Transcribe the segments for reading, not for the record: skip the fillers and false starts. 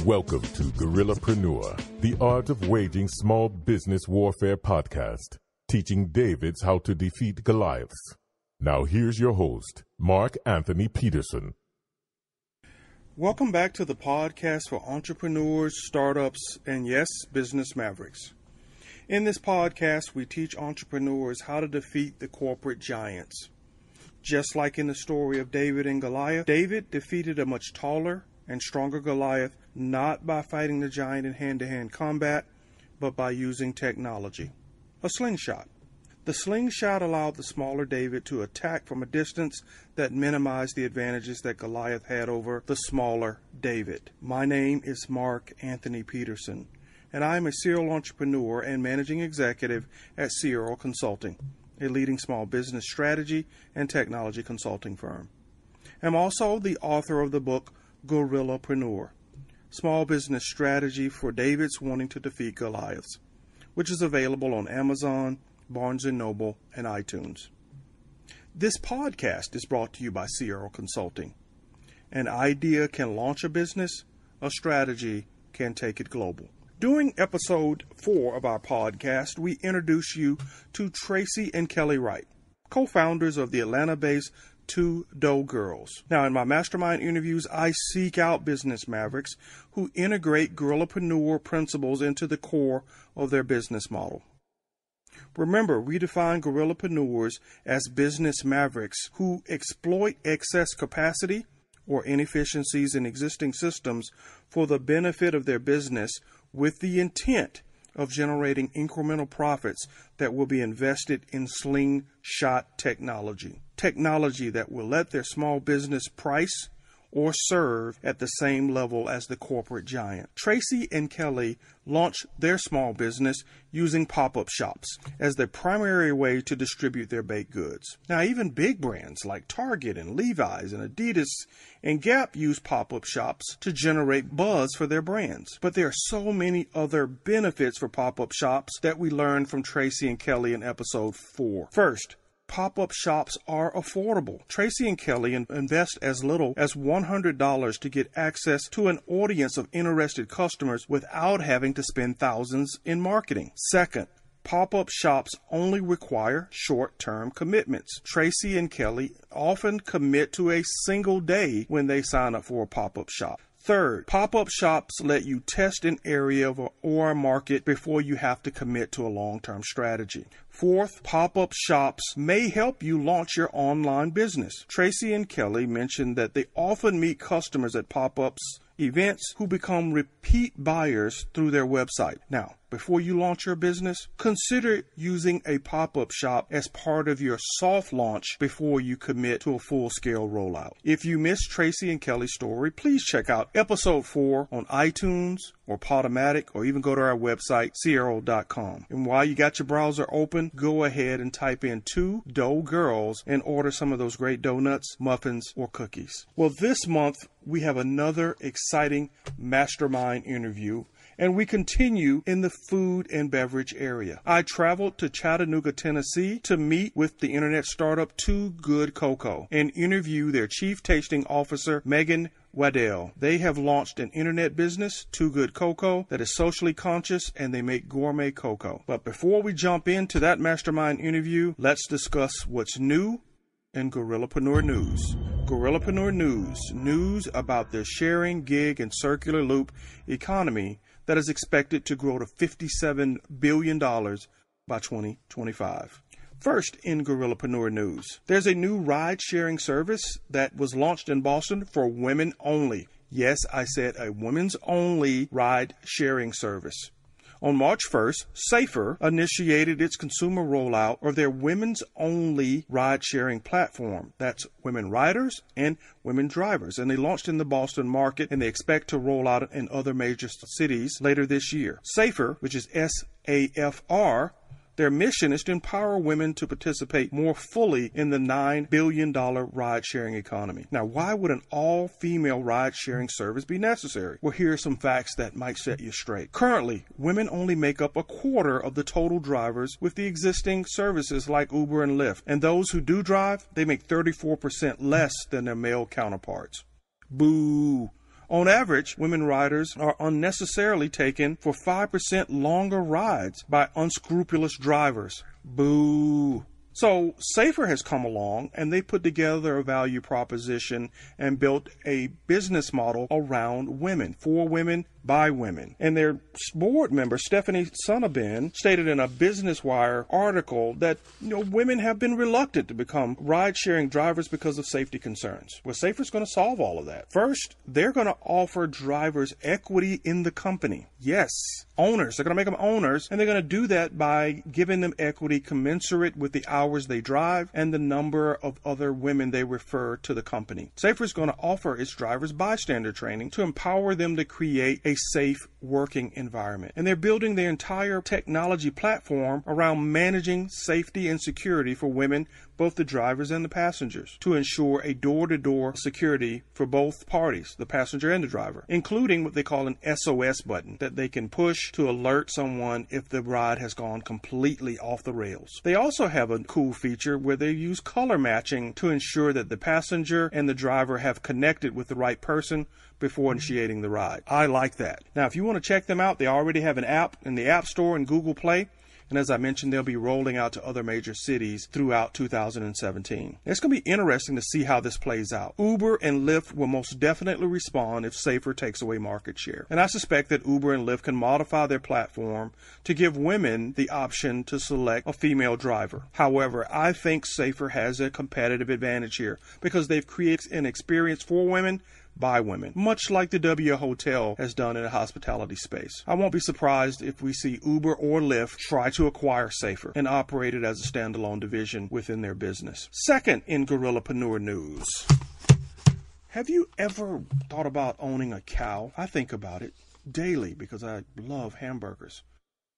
Welcome to Guerrillapreneur, the Art of Waging Small Business Warfare podcast, teaching Davids how to defeat Goliaths. Now here's your host, Mark Anthony Peterson. Welcome back to the podcast for entrepreneurs, startups, and yes, business mavericks. In this podcast, we teach entrepreneurs how to defeat the corporate giants. Just like in the story of David and Goliath, David defeated a much taller and stronger Goliath not by fighting the giant in hand-to-hand combat, but by using technology. A slingshot. The slingshot allowed the smaller David to attack from a distance that minimized the advantages that Goliath had over the smaller David. My name is Mark Anthony Peterson, and I am a serial entrepreneur and managing executive at Cyril Consulting, a leading small business strategy and technology consulting firm. I'm also the author of the book Guerrillapreneur, Small Business Strategy for Davids Wanting to Defeat Goliaths, which is available on Amazon, Barnes & Noble, and iTunes. This podcast is brought to you by Cyril Consulting. An idea can launch a business, a strategy can take it global. During episode 4 of our podcast, we introduce you to Tracy and Kelly Wright, co-founders of the Atlanta-based Two Dough Girls. Now, in my mastermind interviews, I seek out business mavericks who integrate guerrillapreneur principles into the core of their business model. Remember, we define guerrillapreneurs as business mavericks who exploit excess capacity or inefficiencies in existing systems for the benefit of their business with the intent of generating incremental profits that will be invested in slingshot technology. Technology that will let their small business price or serve at the same level as the corporate giant. Tracy and Kelly launched their small business using PopUp Shops as their primary way to distribute their baked goods. Now, even big brands like Target and Levi's and Adidas and Gap use PopUp Shops to generate buzz for their brands. But there are so many other benefits for PopUp Shops that we learned from Tracy and Kelly in episode 4. First, pop-up shops are affordable. Tracy and Kelly invest as little as $100 to get access to an audience of interested customers without having to spend thousands in marketing. Second, pop-up shops only require short-term commitments. Tracy and Kelly often commit to a single day when they sign up for a pop-up shop. Third, pop-up shops let you test an area or a market before you have to commit to a long-term strategy. Fourth, pop-up shops may help you launch your online business. Tracy and Kelly mentioned that they often meet customers at pop-ups events who become repeat buyers through their website. Now, before you launch your business, consider using a pop-up shop as part of your soft launch before you commit to a full-scale rollout. If you missed Tracy and Kelly's story, please check out episode 4 on iTunes or Podomatic, or even go to our website, Cyril.com. And while you got your browser open, go ahead and type in Two Dough Girls and order some of those great donuts, muffins, or cookies. Well, this month, we have another exciting mastermind interview, and we continue in the food and beverage area. I traveled to Chattanooga, Tennessee to meet with the internet startup Too Good Cocoa and interview their chief tasting officer, Megan Waddell. They have launched an internet business, Too Good Cocoa, that is socially conscious, and they make gourmet cocoa. But before we jump into that mastermind interview, let's discuss what's new in Guerrillapreneur News. Guerrillapreneur News about the sharing, gig, and circular loop economy that is expected to grow to $57 billion by 2025. First, in Guerrillapreneur News, there's a new ride-sharing service that was launched in Boston for women only. Yes, I said a women's only ride-sharing service. On March 1st, Safr initiated its consumer rollout of their women's-only ride-sharing platform. That's women riders and women drivers. And they launched in the Boston market, and they expect to roll out in other major cities later this year. Safr, which is SAFR, their mission is to empower women to participate more fully in the $9 billion ride-sharing economy. Now, why would an all-female ride-sharing service be necessary? Well, here are some facts that might set you straight. Currently, women only make up a quarter of the total drivers with the existing services like Uber and Lyft. And those who do drive, they make 34% less than their male counterparts. Boo! On average, women riders are unnecessarily taken for 5% longer rides by unscrupulous drivers. Boo. So Safr has come along, and they put together a value proposition and built a business model around women, for women, by women. And their board member, Stephanie Sonabin, stated in a Business Wire article that women have been reluctant to become ride-sharing drivers because of safety concerns. Well, Safr's going to solve all of that. First, they're going to offer drivers equity in the company. Yes, owners. They're going to make them owners, and they're going to do that by giving them equity commensurate with the hours they drive and the number of other women they refer to the company. Safr is going to offer its drivers bystander training to empower them to create a safe working environment. And they're building their entire technology platform around managing safety and security for women, both the drivers and the passengers, to ensure a door-to-door security for both parties, the passenger and the driver, including what they call an SOS button that they can push to alert someone if the ride has gone completely off the rails. They also have a cool feature where they use color matching to ensure that the passenger and the driver have connected with the right person before initiating the ride. I like that. Now, if you want to check them out, they already have an app in the App Store and Google Play. And as I mentioned, they'll be rolling out to other major cities throughout 2017. It's going to be interesting to see how this plays out. Uber and Lyft will most definitely respond if Safr takes away market share. And I suspect that Uber and Lyft can modify their platform to give women the option to select a female driver. However, I think Safr has a competitive advantage here because they've created an experience for women by women, much like the W Hotel has done in the hospitality space. I won't be surprised if we see Uber or Lyft try to acquire Safr and operate it as a standalone division within their business. Second, in Guerrillapreneur news, have you ever thought about owning a cow? I think about it daily because I love hamburgers.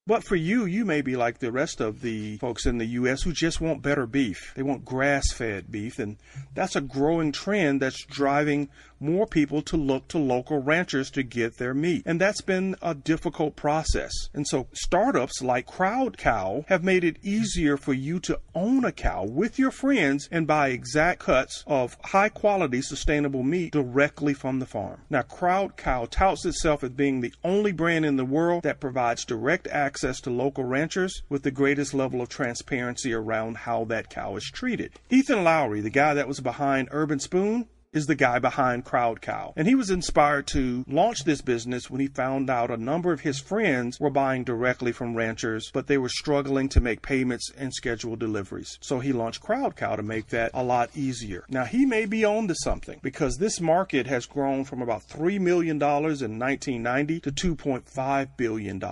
But for you, you may be like the rest of the folks in the U.S. who just want better beef. They want grass-fed beef, and that's a growing trend that's driving more people to look to local ranchers to get their meat. And that's been a difficult process. And so startups like Crowd Cow have made it easier for you to own a cow with your friends and buy exact cuts of high-quality, sustainable meat directly from the farm. Now, Crowd Cow touts itself as being the only brand in the world that provides direct access to local ranchers with the greatest level of transparency around how that cow is treated. Ethan Lowry, the guy that was behind Urban Spoon, is the guy behind Crowd Cow. And he was inspired to launch this business when he found out a number of his friends were buying directly from ranchers, but they were struggling to make payments and schedule deliveries. So he launched Crowd Cow to make that a lot easier. Now, he may be on to something because this market has grown from about $3 million in 1990 to $2.5 billion.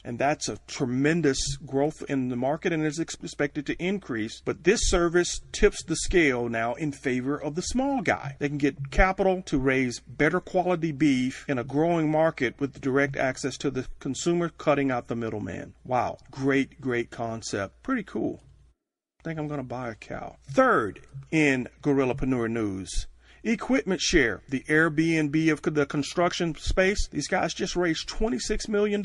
And that's a tremendous growth in the market and is expected to increase. But this service tips the scale now in favor of the small guy. They can get capital to raise better quality beef in a growing market with direct access to the consumer, cutting out the middleman. Wow, great concept. Pretty cool. I think I'm going to buy a cow. Third, in Guerrillapreneur news, Equipment Share, the Airbnb of the construction space. These guys just raised $26 million.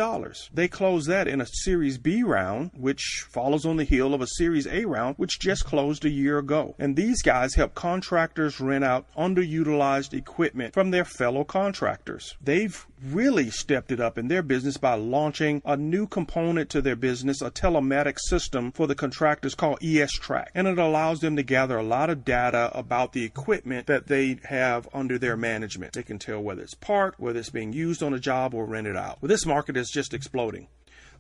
They closed that in a Series B round, which follows on the heel of a Series A round, which just closed a year ago. And these guys help contractors rent out underutilized equipment from their fellow contractors. They've really stepped it up in their business by launching a new component to their business, a telematics system for the contractors called ES-Track. And it allows them to gather a lot of data about the equipment that they have under their management. They can tell whether it's parked, whether it's being used on a job or rented out. Well, this market is just exploding.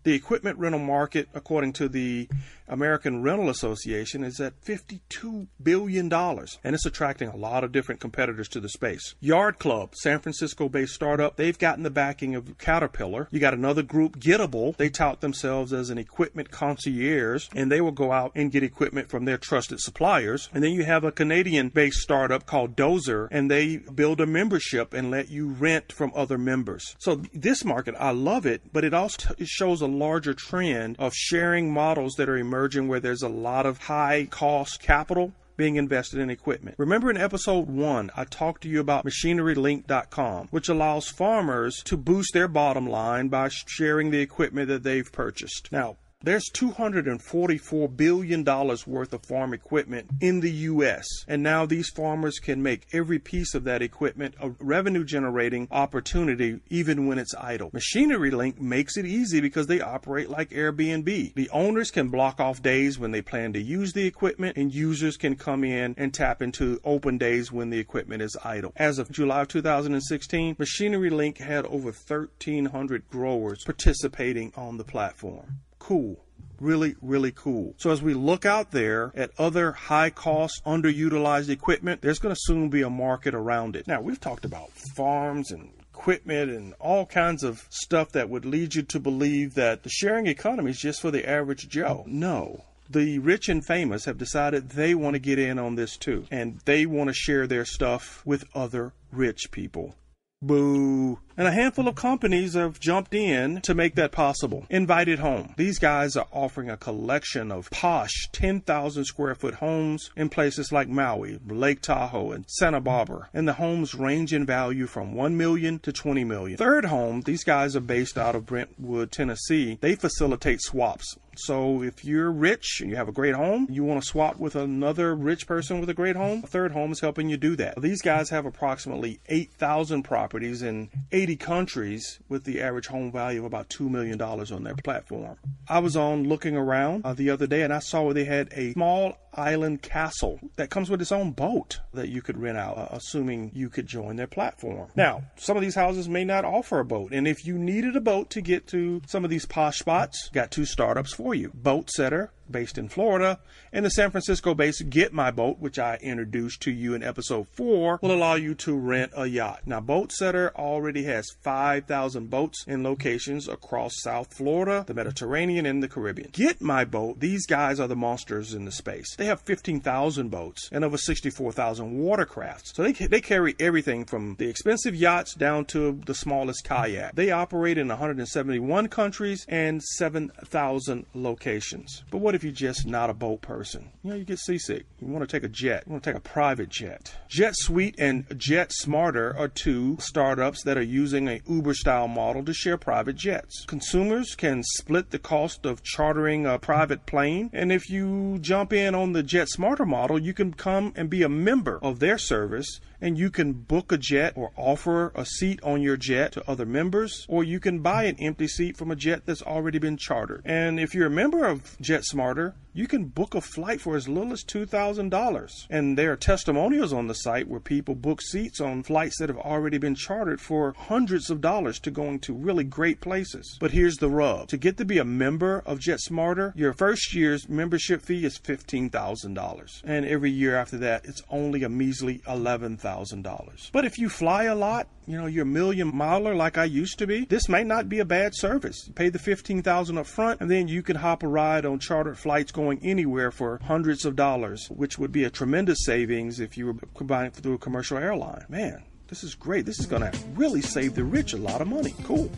The equipment rental market, according to the American Rental Association, is at $52 billion, and it's attracting a lot of different competitors to the space. Yard Club, San Francisco-based startup, they've gotten the backing of Caterpillar. You got another group, Gettable. They tout themselves as an equipment concierge, and they will go out and get equipment from their trusted suppliers. And then you have a Canadian-based startup called Dozer, and they build a membership and let you rent from other members. So this market, I love it, but it also shows a larger trend of sharing models that are emerging where there's a lot of high-cost capital being invested in equipment. Remember in episode 1, I talked to you about machinerylink.com, which allows farmers to boost their bottom line by sharing the equipment that they've purchased. Now, there's $244 billion worth of farm equipment in the U.S. And now these farmers can make every piece of that equipment a revenue-generating opportunity even when it's idle. MachineryLink makes it easy because they operate like Airbnb. The owners can block off days when they plan to use the equipment, and users can come in and tap into open days when the equipment is idle. As of July of 2016, MachineryLink had over 1,300 growers participating on the platform. Cool. Really, really cool. So as we look out there at other high-cost, underutilized equipment, there's going to soon be a market around it. Now, we've talked about farms and equipment and all kinds of stuff that would lead you to believe that the sharing economy is just for the average Joe. No. The rich and famous have decided they want to get in on this too, and they want to share their stuff with other rich people. Boo. And a handful of companies have jumped in to make that possible. Invited Home. These guys are offering a collection of posh 10,000 square foot homes in places like Maui, Lake Tahoe, and Santa Barbara. And the homes range in value from $1 million to $20 million. ThirdHome, these guys are based out of Brentwood, Tennessee. They facilitate swaps. So if you're rich and you have a great home, you want to swap with another rich person with a great home, ThirdHome is helping you do that. These guys have approximately 8,000 properties in 80 countries with the average home value of about $2 million on their platform. I was on looking around the other day and I saw where they had a small island castle that comes with its own boat that you could rent out, assuming you could join their platform. Now, some of these houses may not offer a boat, and if you needed a boat to get to some of these posh spots, got two startups for you. Boat Setter, based in Florida, and the San Francisco-based GetMyBoat, which I introduced to you in episode 4, will allow you to rent a yacht. Now, Boat Setter already has 5,000 boats in locations across South Florida, the Mediterranean, and the Caribbean. GetMyBoat, these guys are the monsters in the space. They have 15,000 boats and over 64,000 watercrafts. So they carry everything from the expensive yachts down to the smallest kayak. They operate in 171 countries and 7,000 locations. But what if you're just not a boat person? You know, you get seasick. You want to take a jet. You want to take a private jet. JetSuite and JetSmarter are two startups that are using an Uber-style model to share private jets. Consumers can split the cost of chartering a private plane, and if you jump in on the JetSmarter model, you can come and be a member of their service, and you can book a jet or offer a seat on your jet to other members, or you can buy an empty seat from a jet that's already been chartered. And if you're a member of JetSmarter, you can book a flight for as little as $2,000. And there are testimonials on the site where people book seats on flights that have already been chartered for hundreds of dollars to going to really great places. But here's the rub. To get to be a member of JetSmarter, your first year's membership fee is $15,000. And every year after that, it's only a measly $11,000. But if you fly a lot, you know, you're a million miler like I used to be, this might not be a bad service. You pay the $15,000 up front, and then you can hop a ride on chartered flights going anywhere for hundreds of dollars, which would be a tremendous savings if you were buying through a commercial airline. Man, this is great. This is going to really save the rich a lot of money. Cool.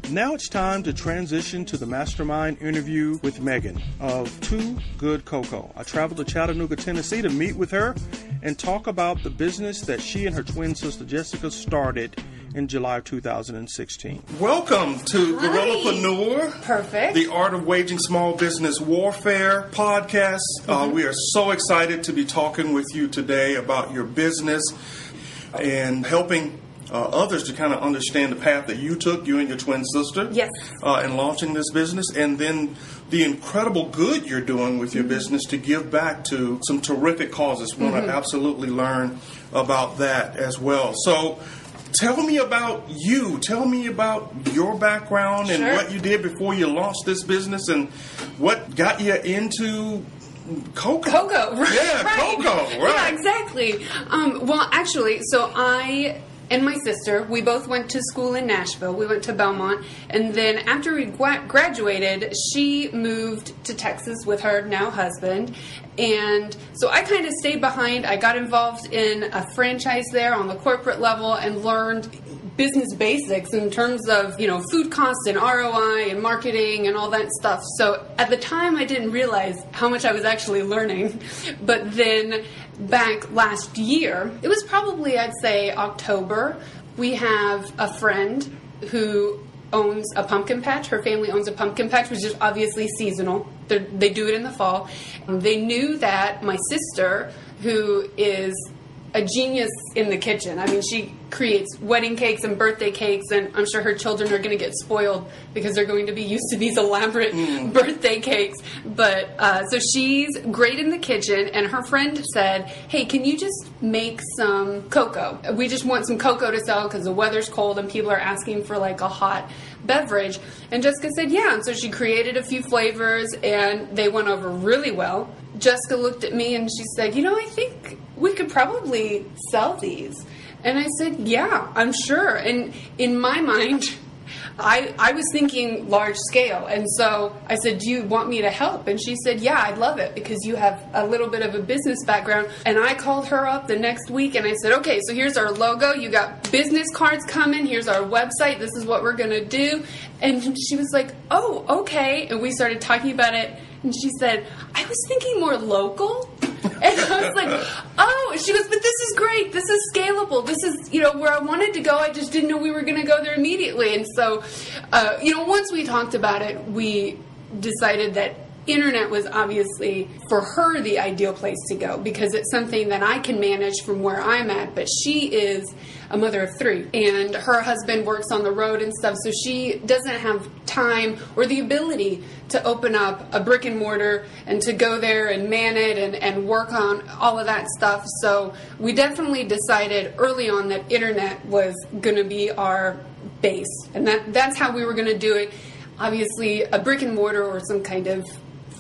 Now it's time to transition to the Mastermind interview with Megan of Too Good Cocoa. I traveled to Chattanooga, Tennessee to meet with her and talk about the business that she and her twin sister Jessica started in July of 2016. Welcome to Guerrillapreneur. Perfect. The Art of Waging Small Business Warfare podcast. We are so excited to be talking with you today about your business and helping others to kind of understand the path that you took, you and your twin sister, yes, in launching this business, and then the incredible good you're doing with your business to give back to some terrific causes. We want to absolutely learn about that as well. So tell me about you. Tell me about your background and what you did before you launched this business and what got you into cocoa. Cocoa, right. Yeah, cocoa, right. Yeah, exactly. Well, actually, so I and my sister, we both went to school in Nashville. We went to Belmont. And then after we graduated, she moved to Texas with her now husband. And so I kind of stayed behind. I got involved in a franchise there on the corporate level and learned business basics in terms of, food costs and ROI and marketing and all that stuff. So at the time, I didn't realize how much I was actually learning. But then back last year, it was probably, I'd say, October, we have a friend who owns a pumpkin patch. Her family owns a pumpkin patch, which is obviously seasonal. They do it in the fall. They knew that my sister, who is a genius in the kitchen. I mean, she creates wedding cakes and birthday cakes, and I'm sure her children are going to get spoiled because they're going to be used to these elaborate birthday cakes. But so she's great in the kitchen, and her friend said, hey, can you just make some cocoa? We just want some cocoa to sell because the weather's cold and people are asking for like a hot beverage. And Jessica said, yeah. And so she created a few flavors, and they went over really well. Jessica looked at me and she said, I think we could probably sell these. And I said, yeah, I'm sure. And in my mind, I was thinking large scale. And so I said, do you want me to help? And she said, yeah, I'd love it because you have a little bit of a business background. And I called her up the next week and I said, okay, so here's our logo. You got business cards coming. Here's our website. This is what we're going to do. And she was like, oh, okay. And we started talking about it. And she said, I was thinking more local. And I was like, oh, she goes, but this is great. This is scalable. This is, where I wanted to go. I just didn't know we were going to go there immediately. And so, once we talked about it, we decided that internet was obviously for her the ideal place to go because it's something that I can manage from where I'm at, but she is a mother of 3 and her husband works on the road and stuff, so she doesn't have time or the ability to open up a brick and mortar and to go there and man it and work on all of that stuff. So we definitely decided early on that internet was going to be our base, and that's how we were going to do it. Obviously a brick and mortar or some kind of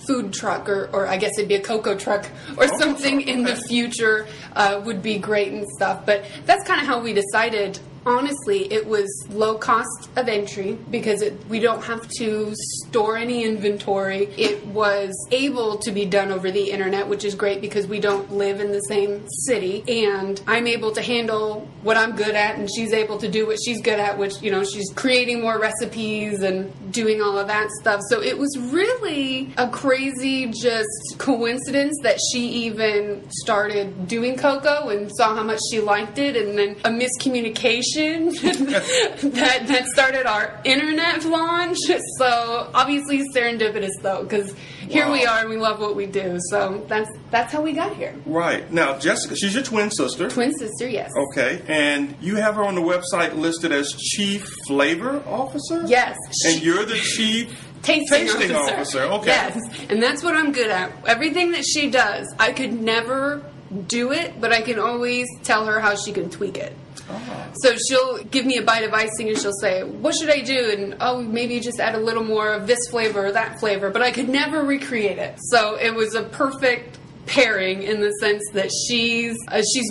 food truck or I guess it'd be a cocoa truck or something in the future would be great and stuff. But that's kind of how we decided. Honestly, it was low cost of entry because we don't have to store any inventory. It was able to be done over the internet, which is great because we don't live in the same city. And I'm able to handle what I'm good at, and she's able to do what she's good at, which, she's creating more recipes and doing all of that stuff. So it was really a crazy just coincidence that she even started doing cocoa and saw how much she liked it, and then a miscommunication that started our internet launch. So obviously serendipitous though, because here we are and we love what we do. So that's how we got here. Right. Now Jessica, she's your twin sister. Twin sister, yes. Okay. And you have her on the website listed as Chief Flavor Officer? Yes. And you're the Chief Tasting Officer. Okay. Yes. And that's what I'm good at. Everything that she does, I could never do it, but I can always tell her how she can tweak it. Oh. So she'll give me a bite of icing and she'll say, what should I do? And maybe just add a little more of this flavor or that flavor, but I could never recreate it. So it was a perfect pairing in the sense that she's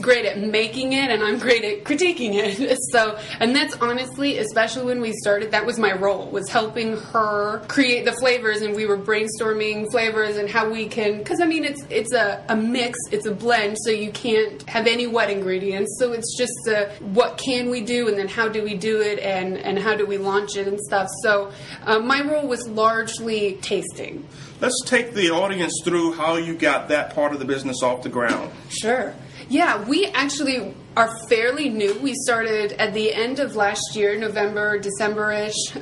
great at making it and I'm great at critiquing it. So, and that's honestly, especially when we started, that was my role, was helping her create the flavors, and we were brainstorming flavors and how we can, because it's a mix, it's a blend, so you can't have any wet ingredients. So it's just what can we do, and then how do we do it, and how do we launch it and stuff. So my role was largely tasting. Let's take the audience through how you got that part of the business off the ground. Sure. Yeah, we actually are fairly new. We started at the end of last year, November, December-ish,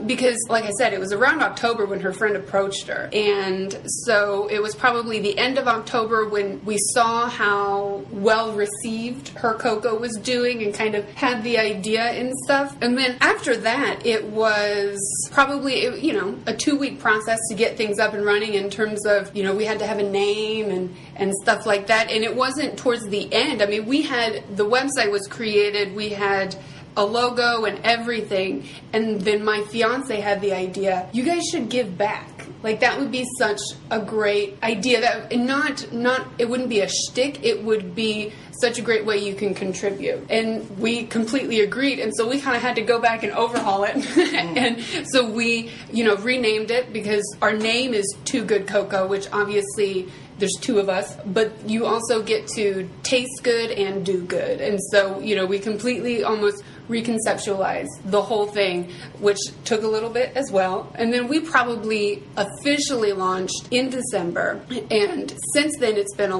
because, like I said, it was around October when her friend approached her. And so it was probably the end of October when we saw how well received her cocoa was doing and kind of had the idea and stuff. And then after that, it was probably, a 2-week process to get things up and running in terms of, we had to have a name and stuff like that. And it wasn't towards the end. We had the website was created. We had a logo and everything. And then my fiance had the idea, you guys should give back. Like, that would be such a great idea. That it wouldn't be a shtick. It would be such a great way you can contribute. And we completely agreed. And so we kind of had to go back and overhaul it. And so we, renamed it because our name is Too Good Cocoa, which obviously there's two of us, but you also get to taste good and do good. And so, we completely almost reconceptualized the whole thing, which took a little bit as well. And then we probably officially launched in December. And since then, it's been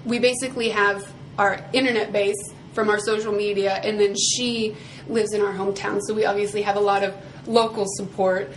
we basically have our internet base from our social media, and then she lives in our hometown. So we obviously have a lot of local support,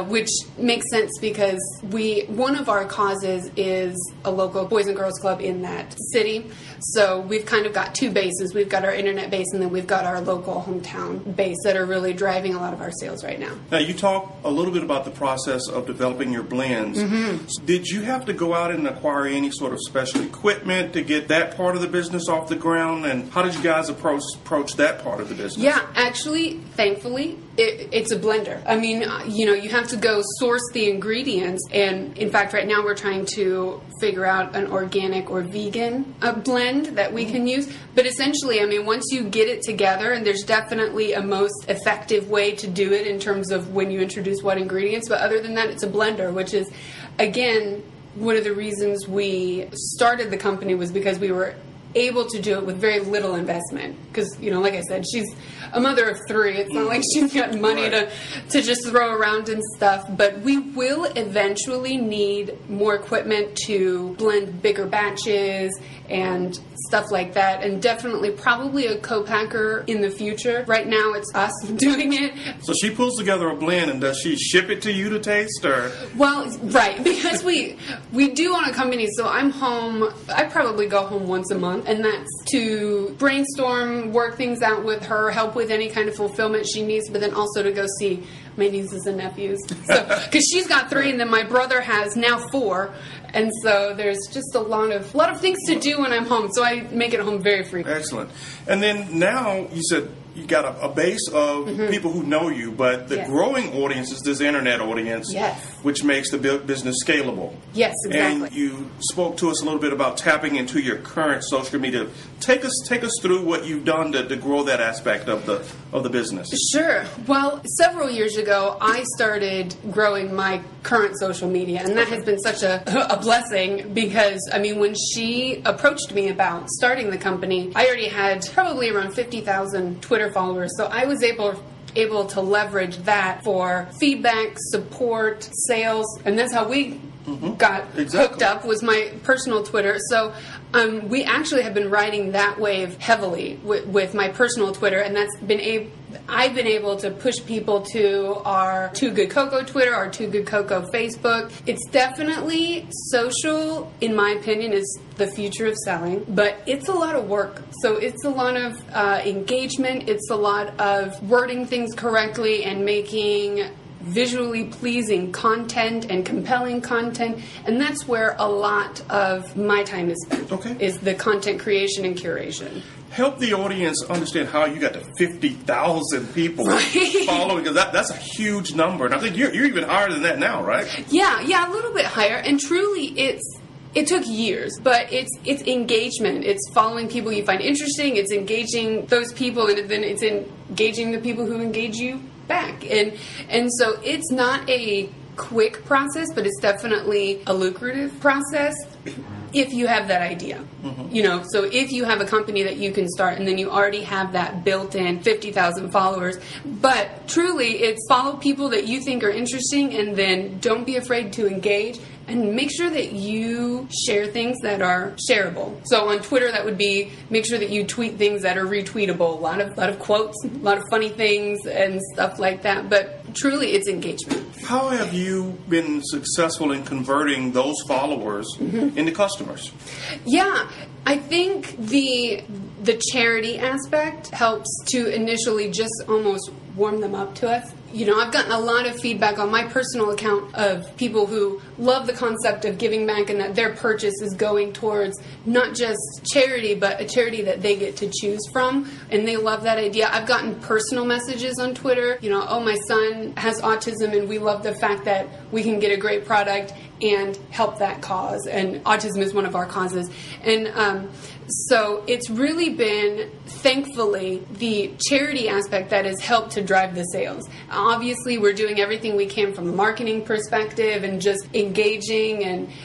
which makes sense because one of our causes is a local Boys and Girls Club in that city. So we've kind of got two bases. We've got our internet base, and then we've got our local hometown base that are really driving a lot of our sales right now. Now, you talk a little bit about the process of developing your blends. Mm-hmm. Did you have to go out and acquire any sort of special equipment to get that part of the business off the ground? And how did you guys approach that part of the business? Yeah, actually, thankfully, it's a blender. I mean, you have to go source the ingredients. And in fact, right now we're trying to figure out an organic or vegan blend that we can use. But essentially, I mean, once you get it together, and there's definitely a most effective way to do it in terms of when you introduce what ingredients. But other than that, it's a blender, which is, again, one of the reasons we started the company was because we were able to do it with very little investment. Because, like I said, she's a mother of three. It's not like she's got money to just throw around and stuff. But we will eventually need more equipment to blend bigger batches and stuff like that. And definitely probably a co-packer in the future. Right now, it's us doing it. So she pulls together a blend, and does she ship it to you to taste? Or? Well, right. Because we do own a company, so I'm home. I probably go home once a month. And that's to brainstorm, work things out with her, help with any kind of fulfillment she needs, but then also to go see my nieces and nephews. So, because she's got 3, and then my brother has now 4. And so there's just a lot of things to do when I'm home. So I make it home very frequently. Excellent. And then now you said you got a base of people who know you, but the growing audience is this internet audience, which makes the business scalable. Yes, exactly. And you spoke to us a little bit about tapping into your current social media. Take us through what you've done to grow that aspect of the business. Sure. Well, several years ago, I started growing my current social media, and that has been such a blessing because, I mean, when she approached me about starting the company, I already had probably around 50,000 Twitter followers, so I was able to leverage that for feedback, support, sales, and that's how we got hooked up, was my personal Twitter. So we actually have been riding that wave heavily with my personal Twitter, and I've been able to push people to our Too Good Cocoa Twitter, our Too Good Cocoa Facebook. It's definitely social, in my opinion, is the future of selling, but it's a lot of work. So it's a lot of engagement. It's a lot of wording things correctly and making visually pleasing content and compelling content, and that's where a lot of my time is spent, is the content creation and curation. Help the audience understand how you got to 50,000 people following, because that's a huge number, and I think you're even higher than that now, right? Yeah, a little bit higher, and truly it took years, but it's engagement. It's following people you find interesting, it's engaging those people, and then it's engaging the people who engage you back. And so it's not a quick process, but it's definitely a lucrative process if you have that idea. So if you have a company that you can start and then you already have that built-in 50,000 followers, but truly it's follow people that you think are interesting, and then don't be afraid to engage. And make sure that you share things that are shareable. So on Twitter, that would be make sure that you tweet things that are retweetable. A lot of quotes, a lot of funny things and stuff like that. But truly, it's engagement. How have you been successful in converting those followers into customers? Yeah, I think the charity aspect helps to initially just almost warm them up to us. I've gotten a lot of feedback on my personal account of people who love the concept of giving back and that their purchase is going towards not just charity, but a charity that they get to choose from. And they love that idea. I've gotten personal messages on Twitter, oh, my son has autism and we love the fact that we can get a great product and help that cause. And autism is one of our causes. And so it's really been, thankfully, the charity aspect that has helped to drive the sales. Obviously, we're doing everything we can from a marketing perspective and just engaging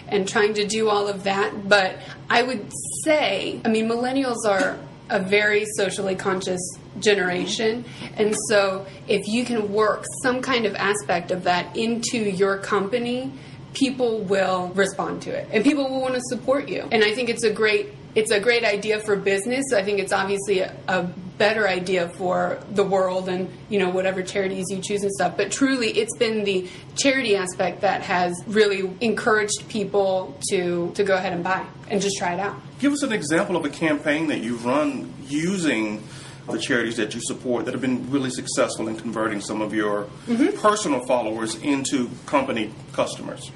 and trying to do all of that. But I would say, millennials are a very socially conscious generation. And so if you can work some kind of aspect of that into your company, people will respond to it and people will want to support you. And I think it's a great idea for business. I think it's obviously a better idea for the world and, whatever charities you choose and stuff. But truly, it's been the charity aspect that has really encouraged people to go ahead and buy and just try it out. Give us an example of a campaign that you've run using the charities that you support that have been really successful in converting some of your personal followers into company customers.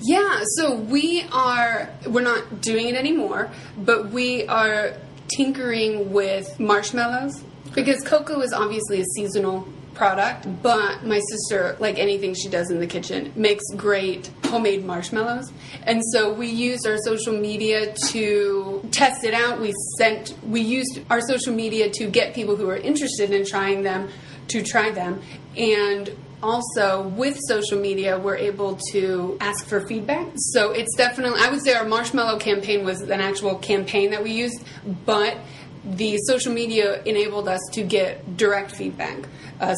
Yeah, so we're not doing it anymore, but we are tinkering with marshmallows because cocoa is obviously a seasonal product, but my sister, like anything she does in the kitchen, makes great homemade marshmallows. And so we used our social media to test it out. We used our social media to get people who are interested in trying them to try them. And also with social media, we're able to ask for feedback. So it's definitely, I would say our marshmallow campaign was an actual campaign that we used, but the social media enabled us to get direct feedback,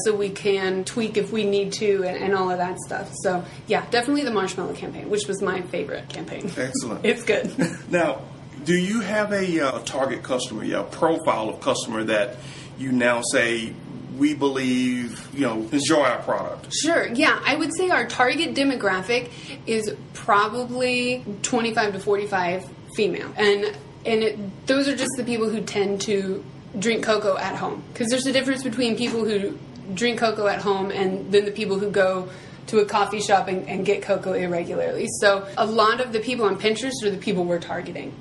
so we can tweak if we need to and all of that stuff. So, yeah, definitely the marshmallow campaign, which was my favorite campaign. Excellent. It's good. Now, do you have a target customer, a profile of customer that you now say, we believe, enjoy our product? Sure, yeah. I would say our target demographic is probably 25 to 45 female. And those are just the people who tend to drink cocoa at home. Because there's a difference between people who drink cocoa at home and then the people who go to a coffee shop and get cocoa irregularly. So a lot of the people on Pinterest are the people we're targeting.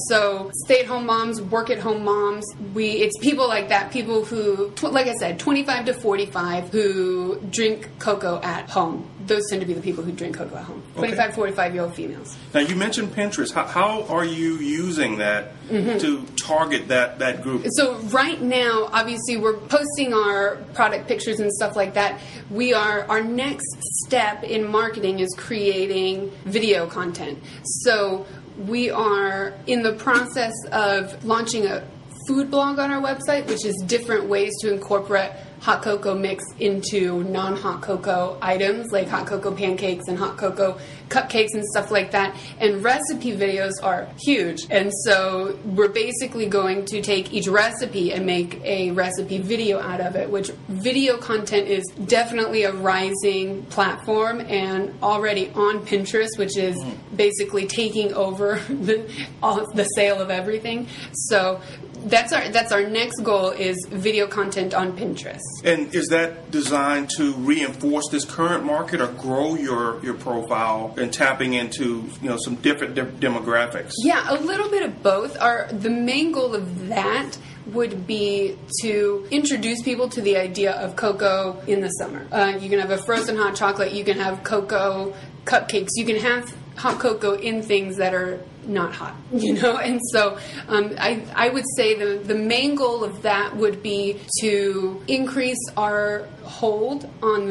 So stay-at-home moms, work-at-home moms, it's people like that, people who, like I said, 25 to 45 who drink cocoa at home. Those tend to be the people who drink cocoa at home. 25 to 45-year-old females. Now, you mentioned Pinterest. How are you using that to target that group? So right now, obviously, we're posting our product pictures and stuff like that. Our next step in marketing is creating video content. So we are in the process of launching a food blog on our website, which is different ways to incorporate hot cocoa mix into non-hot cocoa items like hot cocoa pancakes and hot cocoa cupcakes and stuff like that. And recipe videos are huge. And so we're basically going to take each recipe and make a recipe video out of it, which video content is definitely a rising platform and already on Pinterest, which is basically taking over the sale of everything. So that's our next goal is video content on Pinterest. And is that designed to reinforce this current market or grow your profile and tapping into some different demographics? Yeah, a little bit of both. The main goal of that would be to introduce people to the idea of cocoa in the summer. You can have a frozen hot chocolate. You can have cocoa cupcakes. You can have hot cocoa in things that are not hot, and so I would say the main goal of that would be to increase our hold on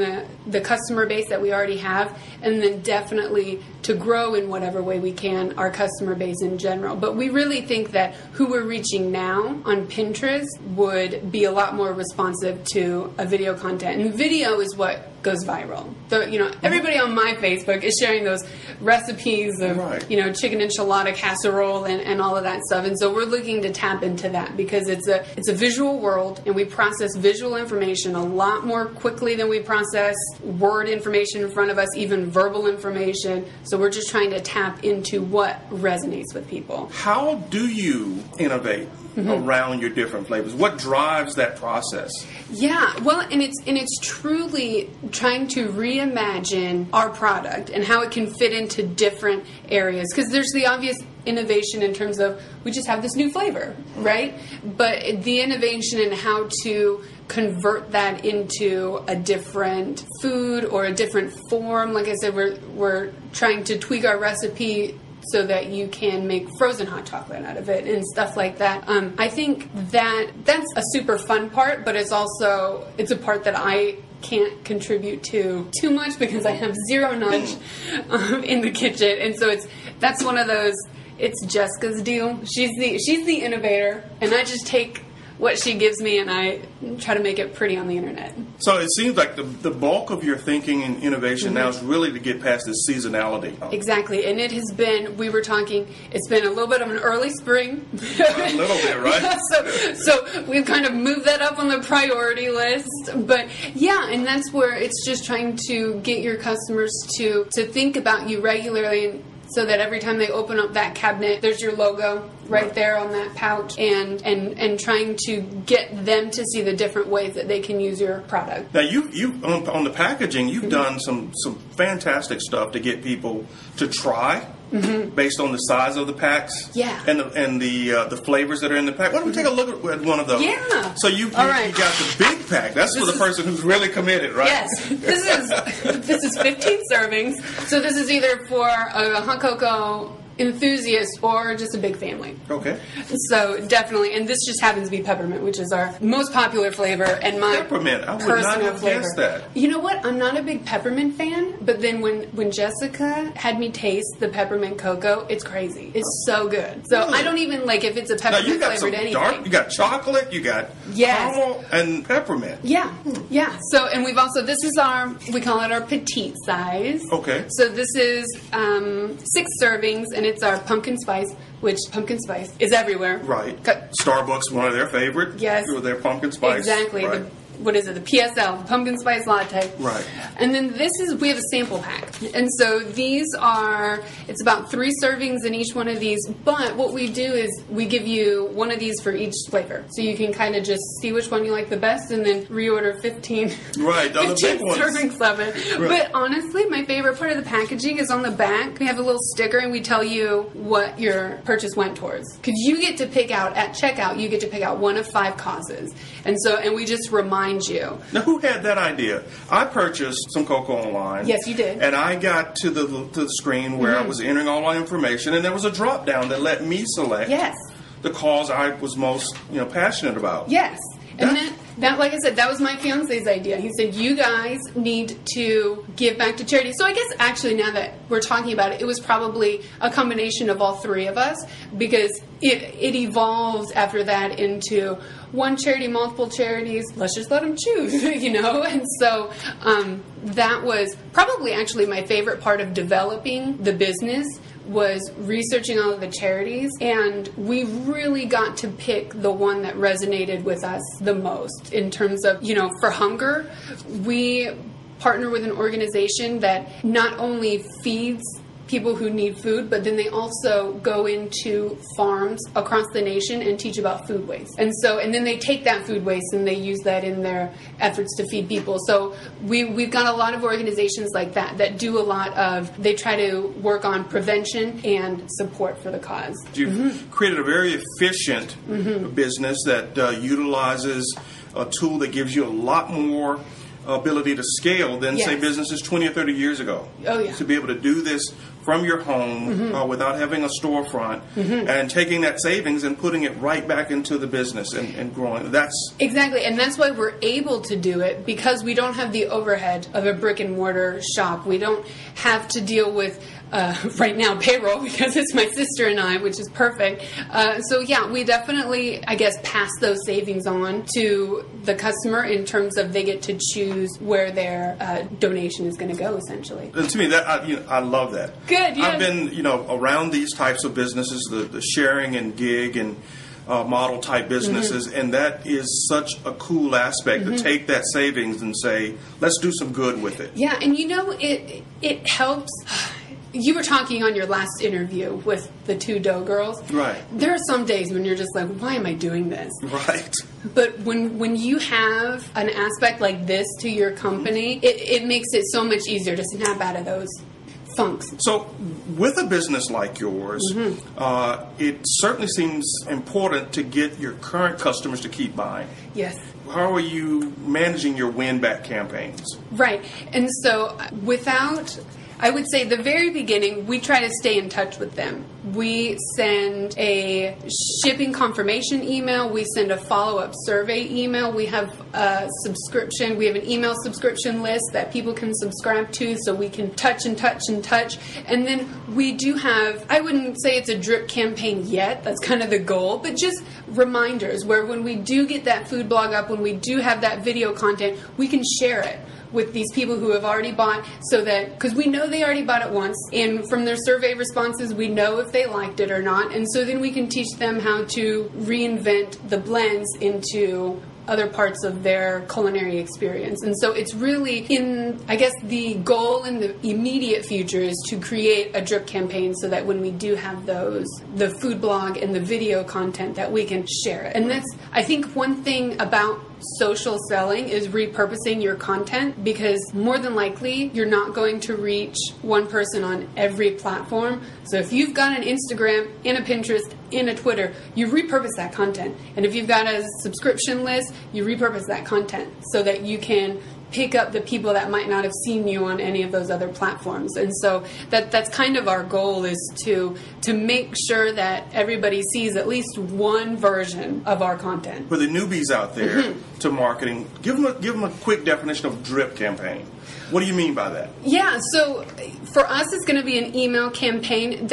the customer base that we already have, and then definitely to grow in whatever way we can our customer base in general. But we really think that who we're reaching now on Pinterest would be a lot more responsive to a video content, and video is what goes viral. Everybody on my Facebook is sharing those recipes of, chicken enchilada casserole and all of that stuff. And so we're looking to tap into that because it's a visual world, and we process visual information a lot more quickly than we process word information in front of us, even verbal information. So we're just trying to tap into what resonates with people. How do you innovate around your different flavors? What drives that process? Yeah, well, and it's truly trying to reimagine our product and how it can fit into different areas. Because there's the obvious innovation in terms of we just have this new flavor, right? But the innovation in how to convert that into a different food or a different form. Like I said, we're trying to tweak our recipe so that you can make frozen hot chocolate out of it and stuff like that. I think that's a super fun part, but it's a part that I can't contribute to too much because I have zero knowledge in the kitchen, and so that's one of those. It's Jessica's deal. She's the innovator, and I just take what she gives me and I try to make it pretty on the internet. So it seems like the bulk of your thinking and innovation now is really to get past this seasonality. Exactly. And it has been, it's been a little bit of an early spring. A little bit, right? So we've kind of moved that up on the priority list. But yeah, and that's where it's just trying to get your customers to think about you regularly, and so that every time they open up that cabinet, there's your logo right there on that pouch, and trying to get them to see the different ways that they can use your product. Now, you on the packaging, you've done some fantastic stuff to get people to try based on the size of the packs, and the flavors that are in the pack. Why don't we take a look at one of those? Yeah. So you got the big pack. That's for the person who's really committed, right? Yes. This is 15 servings. So this is either for a hot cocoa enthusiast or just a big family. Okay. So definitely, and this just happens to be peppermint, which is our most popular flavor and my peppermint. I would personal not have flavor. guessed that. You know what? I'm not a big peppermint fan, but then when Jessica had me taste the peppermint cocoa, it's crazy. It's so good. So I don't even like if it's a peppermint flavored anything. You got chocolate, you got caramel and peppermint. Yeah. Yeah. So, and we've also, we call it our petite size. Okay. So this is 6 servings, and it's our pumpkin spice, which pumpkin spice is everywhere. Right. Starbucks, one of their favorite. Yes. Their pumpkin spice. Exactly. Right. What is it? The PSL, the pumpkin spice latte. Right. And then we have a sample pack. And so it's about 3 servings in each one of these. But what we do is we give you one of these for each flavor. So you can kind of just see which one you like the best and then reorder 15 servings of it. Right. But honestly, my favorite part of the packaging is on the back. We have a little sticker and we tell you what your purchase went towards. Because you get to pick out, at checkout, you get to pick out one of 5 causes. And we just remind you. Now, who had that idea? I purchased some cocoa online. Yes, you did. And I got to the screen where I was entering all my information, and there was a drop down that let me select the cause I was most passionate about. Yes. And that, like I said, that was my fiance's idea. He said, you guys need to give back to charity. So I guess actually now that we're talking about it, it was probably a combination of all 3 of us, because it evolved after that into one charity, multiple charities. Let's just let them choose, And so that was probably actually my favorite part of developing the business, was researching all of the charities, and we really got to pick the one that resonated with us the most in terms of, for hunger. We partner with an organization that not only feeds people who need food, but then they also go into farms across the nation and teach about food waste. And then they take that food waste and they use that in their efforts to feed people. So we've got a lot of organizations like that do a lot of, they try to work on prevention and support for the cause. You've created a very efficient business that utilizes a tool that gives you a lot more ability to scale than, say, businesses 20 or 30 years ago. Oh, yeah. To be able to do this from your home without having a storefront, and taking that savings and putting it right back into the business and growing. That's exactly, and that's why we're able to do it, because we don't have the overhead of a brick and mortar shop. We don't have to deal with right now payroll, because it's my sister and I, which is perfect. So yeah, we definitely, I guess, pass those savings on to the customer in terms of they get to choose where their donation is going to go, essentially. And to me, that I love that. Good. Yeah. I've been around these types of businesses, the sharing and gig and model type businesses, and that is such a cool aspect to take that savings and say, let's do some good with it. Yeah, and it helps. You were talking on your last interview with the two dough girls. Right. There are some days when you're just like, why am I doing this? Right. But when you have an aspect like this to your company, it makes it so much easier to snap out of those funks. So with a business like yours, it certainly seems important to get your current customers to keep buying. Yes. How are you managing your win-back campaigns? Right. And so I would say the very beginning, we try to stay in touch with them. We send a shipping confirmation email. We send a follow-up survey email. We have a subscription. We have an email subscription list that people can subscribe to, so we can touch and touch and touch. And then we do have, I wouldn't say it's a drip campaign yet. That's kind of the goal, but just reminders where when we do get that food blog up, when we do have that video content, we can share it with these people who have already bought, so that, because we know they already bought it once, and from their survey responses we know if they liked it or not, and so then we can teach them how to reinvent the blends into other parts of their culinary experience. And so it's really I guess the goal in the immediate future is to create a drip campaign so that when we do have the food blog and the video content, that we can share it. And that's, I think, one thing about social selling is repurposing your content, because more than likely you're not going to reach one person on every platform. So if you've got an Instagram and a Pinterest and a Twitter, you repurpose that content. And if you've got a subscription list, you repurpose that content so that you can pick up the people that might not have seen you on any of those other platforms. And so that's kind of our goal, is to make sure that everybody sees at least one version of our content. For the newbies out there to marketing, give them a quick definition of drip campaign. What do you mean by that? Yeah, so for us it's going to be an email campaign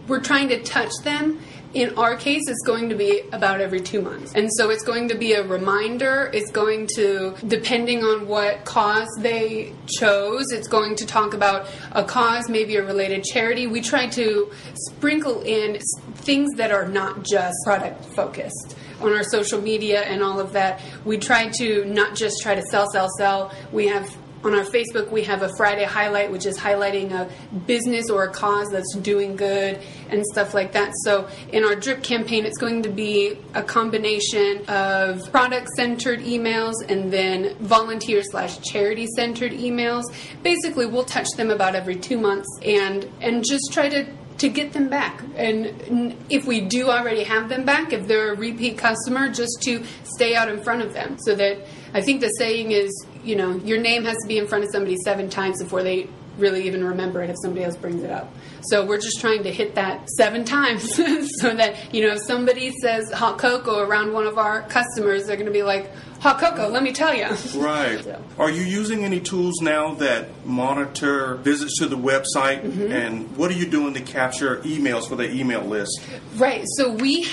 we're trying to touch them. In our case, it's going to be about every 2 months. And so it's going to be a reminder. It's going to, depending on what cause they chose, it's going to talk about a cause, maybe a related charity. We try to sprinkle in things that are not just product focused. On our social media and all of that, we try to not just try to sell. We have, on our Facebook, we have a Friday highlight, which is highlighting a business or a cause that's doing good and stuff like that. So in our drip campaign, it's going to be a combination of product-centered emails and then volunteer/charity-centered emails. Basically, we'll touch them about every 2 months and just try to get them back. And if we do already have them back, if they're a repeat customer, just to stay out in front of them. So that, I think the saying is, your name has to be in front of somebody 7 times before they really even remember it if somebody else brings it up. So we're just trying to hit that 7 times so that, if somebody says hot cocoa around one of our customers, they're going to be like, hot cocoa, let me tell you. Right. So. Are you using any tools now that monitor visits to the website? And what are you doing to capture emails for the email list? Right. So we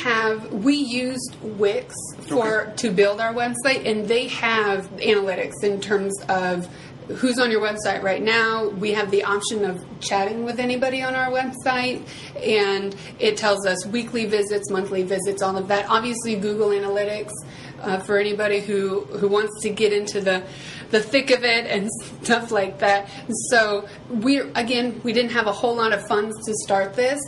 used Wix to build our website, and they have analytics in terms of who's on your website right now. We have the option of chatting with anybody on our website, and it tells us weekly visits, monthly visits, all of that. Obviously, Google Analytics for anybody who wants to get into the thick of it and stuff like that. So we didn't have a whole lot of funds to start this,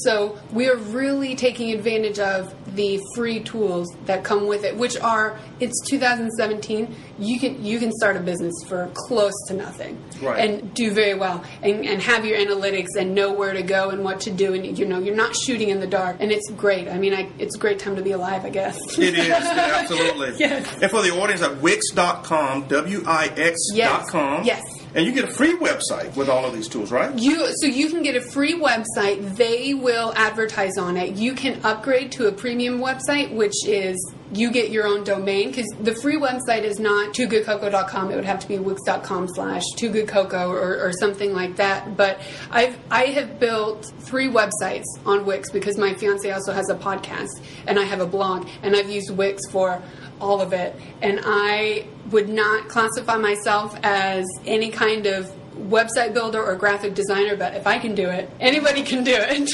so we're really taking advantage of the free tools that come with it, which are, it's 2017, you can start a business for close to nothing, right, and do very well, and have your analytics and know where to go and what to do, and you're not shooting in the dark, and it's great. I mean, it's a great time to be alive, I guess. It is, absolutely. Yes. And for the audience, at Wix.com, Wix.com. Yes. And you get a free website with all of these tools, right? So you can get a free website. They will advertise on it. You can upgrade to a premium website, which is you get your own domain, because the free website is not toogoodcocoa.com. It would have to be wix.com/toogoodcocoa or something like that. But I have built 3 websites on Wix because my fiance also has a podcast and I have a blog, and I've used Wix for all of it. And I would not classify myself as any kind of website builder or graphic designer, but if I can do it, anybody can do it.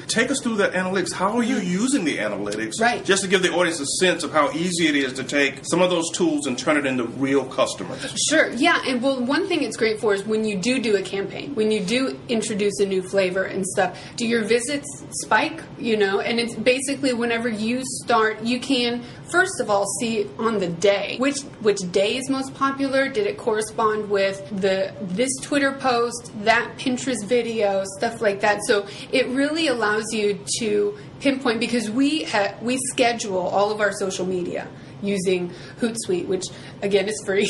Take us through the analytics. How are you using the analytics? Right. Just to give the audience a sense of how easy it is to take some of those tools and turn it into real customers. Sure. Yeah. And well, one thing it's great for is when you do a campaign, when you do introduce a new flavor and stuff, do your visits spike? And it's basically whenever you start, you can first of all see on the day which day is most popular. Did it correspond with this Twitter post, that Pinterest video, stuff like that? So it really allows you to pinpoint, because we schedule all of our social media using HootSuite, which again is free.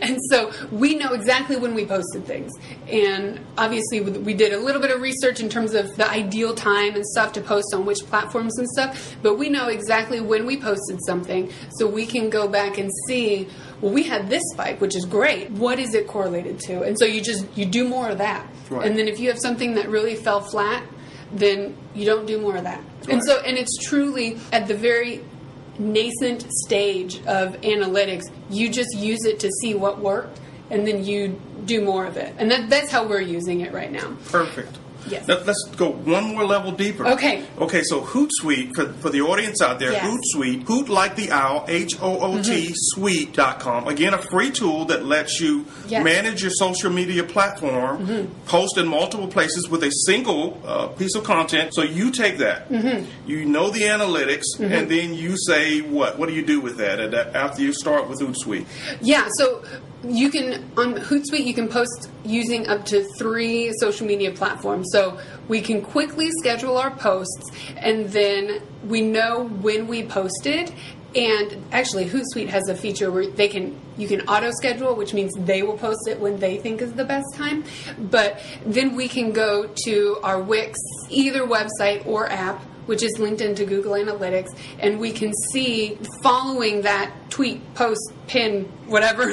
And so we know exactly when we posted things. And obviously we did a little bit of research in terms of the ideal time and stuff to post on which platforms and stuff, but we know exactly when we posted something, so we can go back and see, well, we had this spike, which is great. What is it correlated to? And so you do more of that. Right. And then if you have something that really fell flat, then you don't do more of that. Right. And it's truly at the very nascent stage of analytics. You just use it to see what worked, and then you do more of it. And that's how we're using it right now. Perfect. Yes. Let's go one more level deeper. Okay. Okay, so HootSuite, for the audience out there, yes. HootSuite, Hoot like the owl, HOOT, suite.com. Again, a free tool that lets you yes. manage your social media platform, post in multiple places with a single piece of content. So you take that, you know the analytics, and then you say what? What do you do with that after you start with HootSuite? Yeah, so you can, on HootSuite, you can post using up to 3 social media platforms. So we can quickly schedule our posts, and then we know when we posted. And actually, HootSuite has a feature where you can auto schedule, which means they will post it when they think is the best time. But then we can go to our Wix, either website or app, which is linked into Google Analytics, and we can see, following that tweet, post, pin, whatever,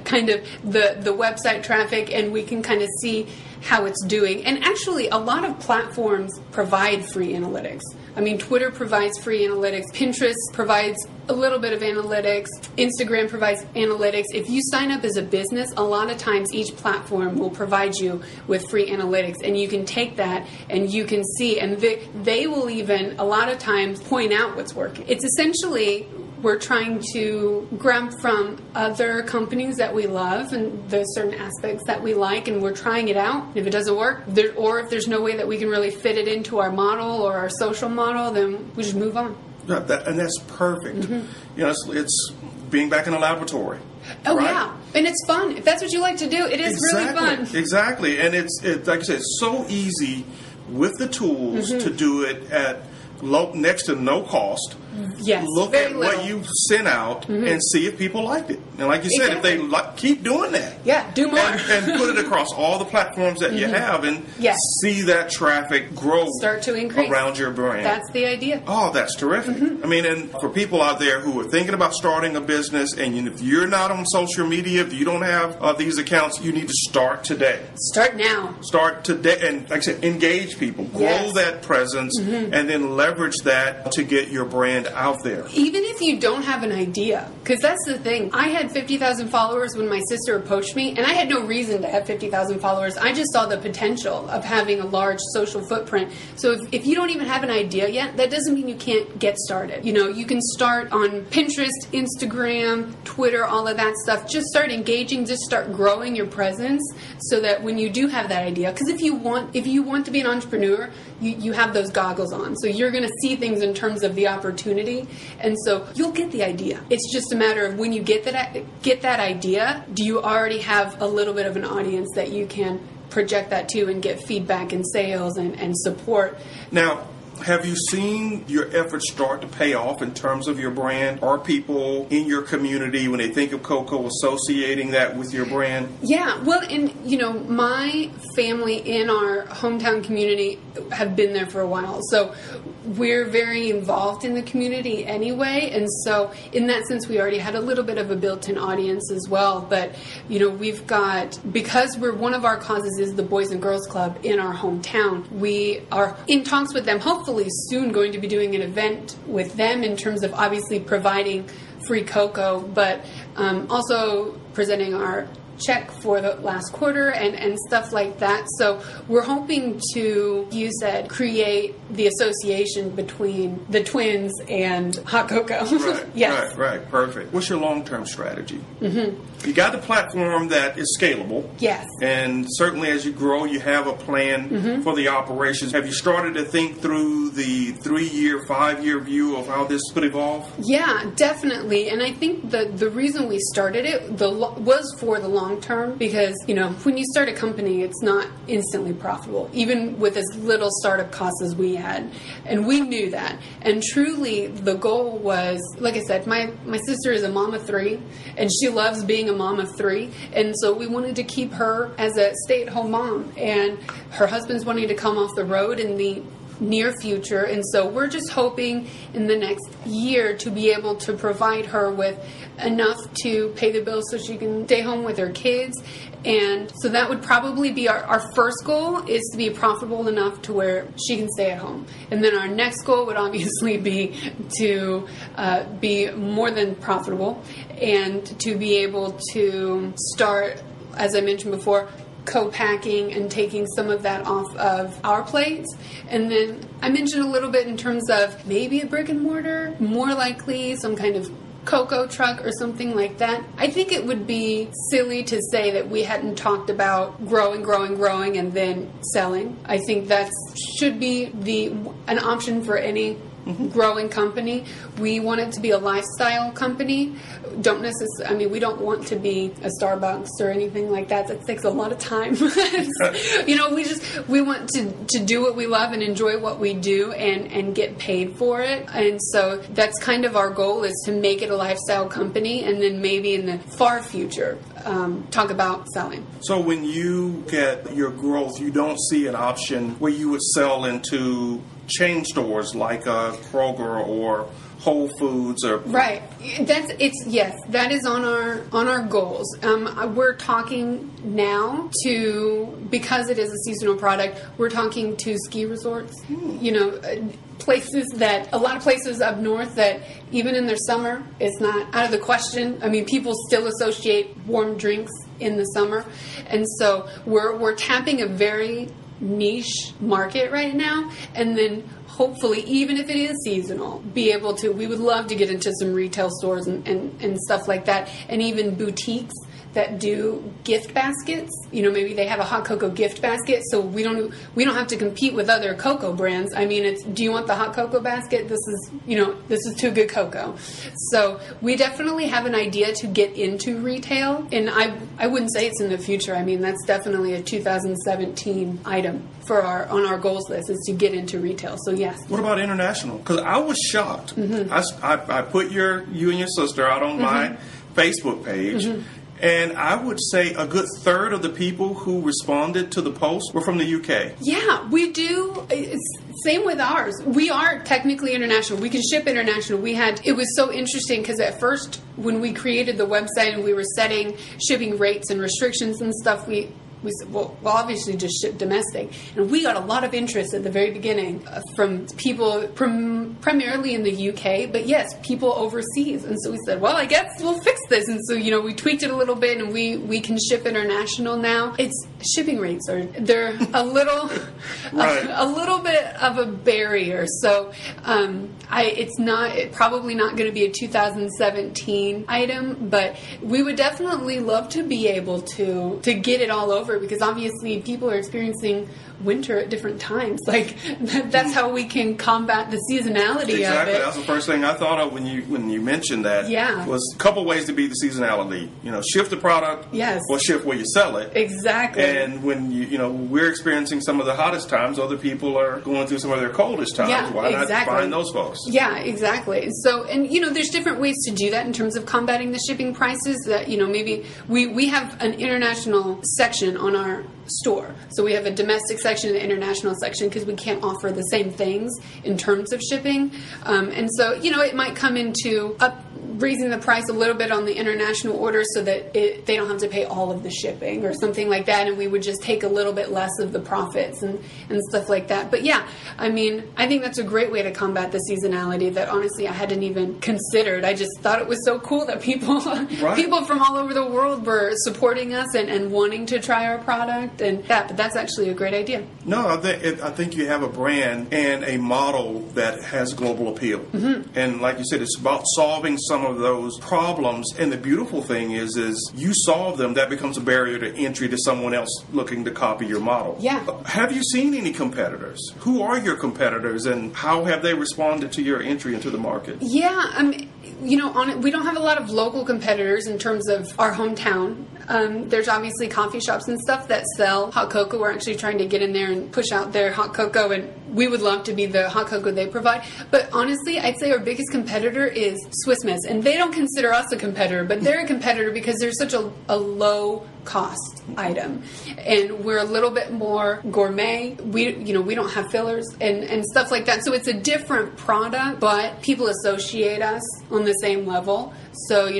kind of the website traffic, and we can kind of see how it's doing. And actually, a lot of platforms provide free analytics. I mean, Twitter provides free analytics. Pinterest provides a little bit of analytics. Instagram provides analytics. If you sign up as a business, a lot of times each platform will provide you with free analytics, and you can take that and you can see, and they will even a lot of times point out what's working. It's essentially, we're trying to grab from other companies that we love and the certain aspects that we like, and we're trying it out. If it doesn't work, or if there's no way that we can really fit it into our model or our social model, then we just move on. Yeah, and that's perfect. It's being back in a laboratory. Oh, right? yeah. And it's fun. If that's what you like to do, it is really fun. Exactly. And it's like I said, so easy with the tools to do it at next to no cost. Yes, look at what you sent out and see if people liked it. And like you said, if they keep doing that. Yeah, do more. And put it across all the platforms that you have, and see that traffic grow. Start to increase around your brand. That's the idea. Oh, that's terrific. I mean, and for people out there who are thinking about starting a business, and if you're not on social media, if you don't have these accounts, you need to start today. Start now. Start today. And like I said, engage people. Grow that presence, and then leverage that to get your brand out there. Even if you don't have an idea, because that's the thing. I had 50,000 followers when my sister approached me, and I had no reason to have 50,000 followers. I just saw the potential of having a large social footprint. So if you don't even have an idea yet, that doesn't mean you can't get started. You can start on Pinterest, Instagram, Twitter, all of that stuff. Just start engaging, just start growing your presence, so that when you do have that idea, because if you want to be an entrepreneur, you have those goggles on. So you're going to see things in terms of the opportunity, and so you'll get the idea. It's just a matter of when you get that idea, do you already have a little bit of an audience that you can project that to and get feedback and sales and support. Now, Have you seen your efforts start to pay off in terms of your brand? Are people in your community, when they think of cocoa, associating that with your brand? Yeah, well, and my family in our hometown community have been there for a while, so we're very involved in the community anyway, and so in that sense we already had a little bit of a built-in audience as well. But we've got, because one of our causes is the Boys and Girls Club in our hometown, we are in talks with them, hopefully soon going to be doing an event with them in terms of obviously providing free cocoa, but also presenting our check for the last quarter and stuff like that. So we're hoping to, you said, create the association between the twins and hot cocoa. Right, yes. right, perfect. What's your long-term strategy? You got the platform that is scalable. Yes. And certainly as you grow, you have a plan for the operations. Have you started to think through the 3-year, 5-year view of how this could evolve? Yeah, definitely. And I think the reason we started it was for the long term, because, when you start a company, it's not instantly profitable, even with as little startup costs as we had. And we knew that. And truly, the goal was, like I said, my sister is a mom of 3, and she loves being a mom of 3, and so we wanted to keep her as a stay-at-home mom, and her husband's wanting to come off the road in the near future, and so we're just hoping in the next year to be able to provide her with enough to pay the bills so she can stay home with her kids. And so that would probably be our first goal, is to be profitable enough to where she can stay at home. And then our next goal would obviously be to be more than profitable and to be able to start, as I mentioned before, co-packing and taking some of that off of our plates. And then I mentioned a little bit in terms of maybe a brick and mortar, more likely some kind of cocoa truck or something like that. I think it would be silly to say that we hadn't talked about growing, and then selling. I think that should be an option for any growing company. We want it to be a lifestyle company. We don't want to be a Starbucks or anything like that. That takes a lot of time. We want to do what we love and enjoy what we do and get paid for it. And so that's kind of our goal, is to make it a lifestyle company, and then maybe in the far future talk about selling. So when you get your growth, you don't see an option where you would sell into chain stores like Kroger or Whole Foods or right. That is on our goals. We're talking now to, because it is a seasonal product, we're talking to ski resorts. Places a lot of places up north that even in their summer, it's not out of the question. People still associate warm drinks in the summer, and so we're tapping a very niche market right now, and then hopefully, even if it is seasonal, we would love to get into some retail stores and stuff like that, and even boutiques that do gift baskets. Maybe they have a hot cocoa gift basket, so we don't have to compete with other cocoa brands. It's, do you want the hot cocoa basket? This is Too Good Cocoa. So we definitely have an idea to get into retail, and I wouldn't say it's in the future. That's definitely a 2017 item on our goals list, is to get into retail. So yes. What about international? Because I was shocked. I put you and your sister out on my Facebook page. And I would say a good third of the people who responded to the post were from the UK. Yeah, we do. Same with ours. We are technically international. We can ship international. It was so interesting because at first when we created the website and we were setting shipping rates and restrictions and stuff, we said, well, obviously just ship domestic. And we got a lot of interest at the very beginning from people primarily in the UK, but yes, people overseas. And so we said, well, I guess we'll fix this. And so, we tweaked it a little bit, and we can ship international now. Shipping rates they're a little, right. a little bit of a barrier. So it's probably not going to be a 2017 item, but we would definitely love to be able to get it all over, because obviously people are experiencing winter at different times. That's how we can combat the seasonality of it. That's the first thing I thought of when you mentioned that. Yeah. Was a couple ways to beat the seasonality. Shift the product. Yes. Or shift where you sell it. Exactly. And when we're experiencing some of the hottest times, other people are going through some of their coldest times. Yeah, Why exactly. not find those folks? Yeah, exactly. So, and there's different ways to do that in terms of combating the shipping prices. That maybe we have an international section on our store. So we have a domestic section and an international section because we can't offer the same things in terms of shipping. And so, it might come into raising the price a little bit on the international order so that they don't have to pay all of the shipping or something like that, and we would just take a little bit less of the profits and stuff like that. But yeah, I think that's a great way to combat the seasonality that honestly I hadn't even considered. I just thought it was so cool that people from all over the world were supporting us and wanting to try our product, and but that's actually a great idea. No, I think you have a brand and a model that has global appeal. Mm-hmm. And like you said, it's about solving some of those problems, and the beautiful thing is you solve them, that becomes a barrier to entry to someone else looking to copy your model. Yeah. Have you seen any competitors? Who are your competitors, and how have they responded to your entry into the market? Yeah, we don't have a lot of local competitors in terms of our hometown. There's obviously coffee shops and stuff that sell hot cocoa. We're actually trying to get in there and push out their hot cocoa, and we would love to be the hot cocoa they provide. But honestly, I'd say our biggest competitor is Swiss Miss, and they don't consider us a competitor, but they're a competitor because they're such a low cost item, and we're a little bit more gourmet. We don't have fillers and stuff like that, so it's a different product, but people associate us on the same level. So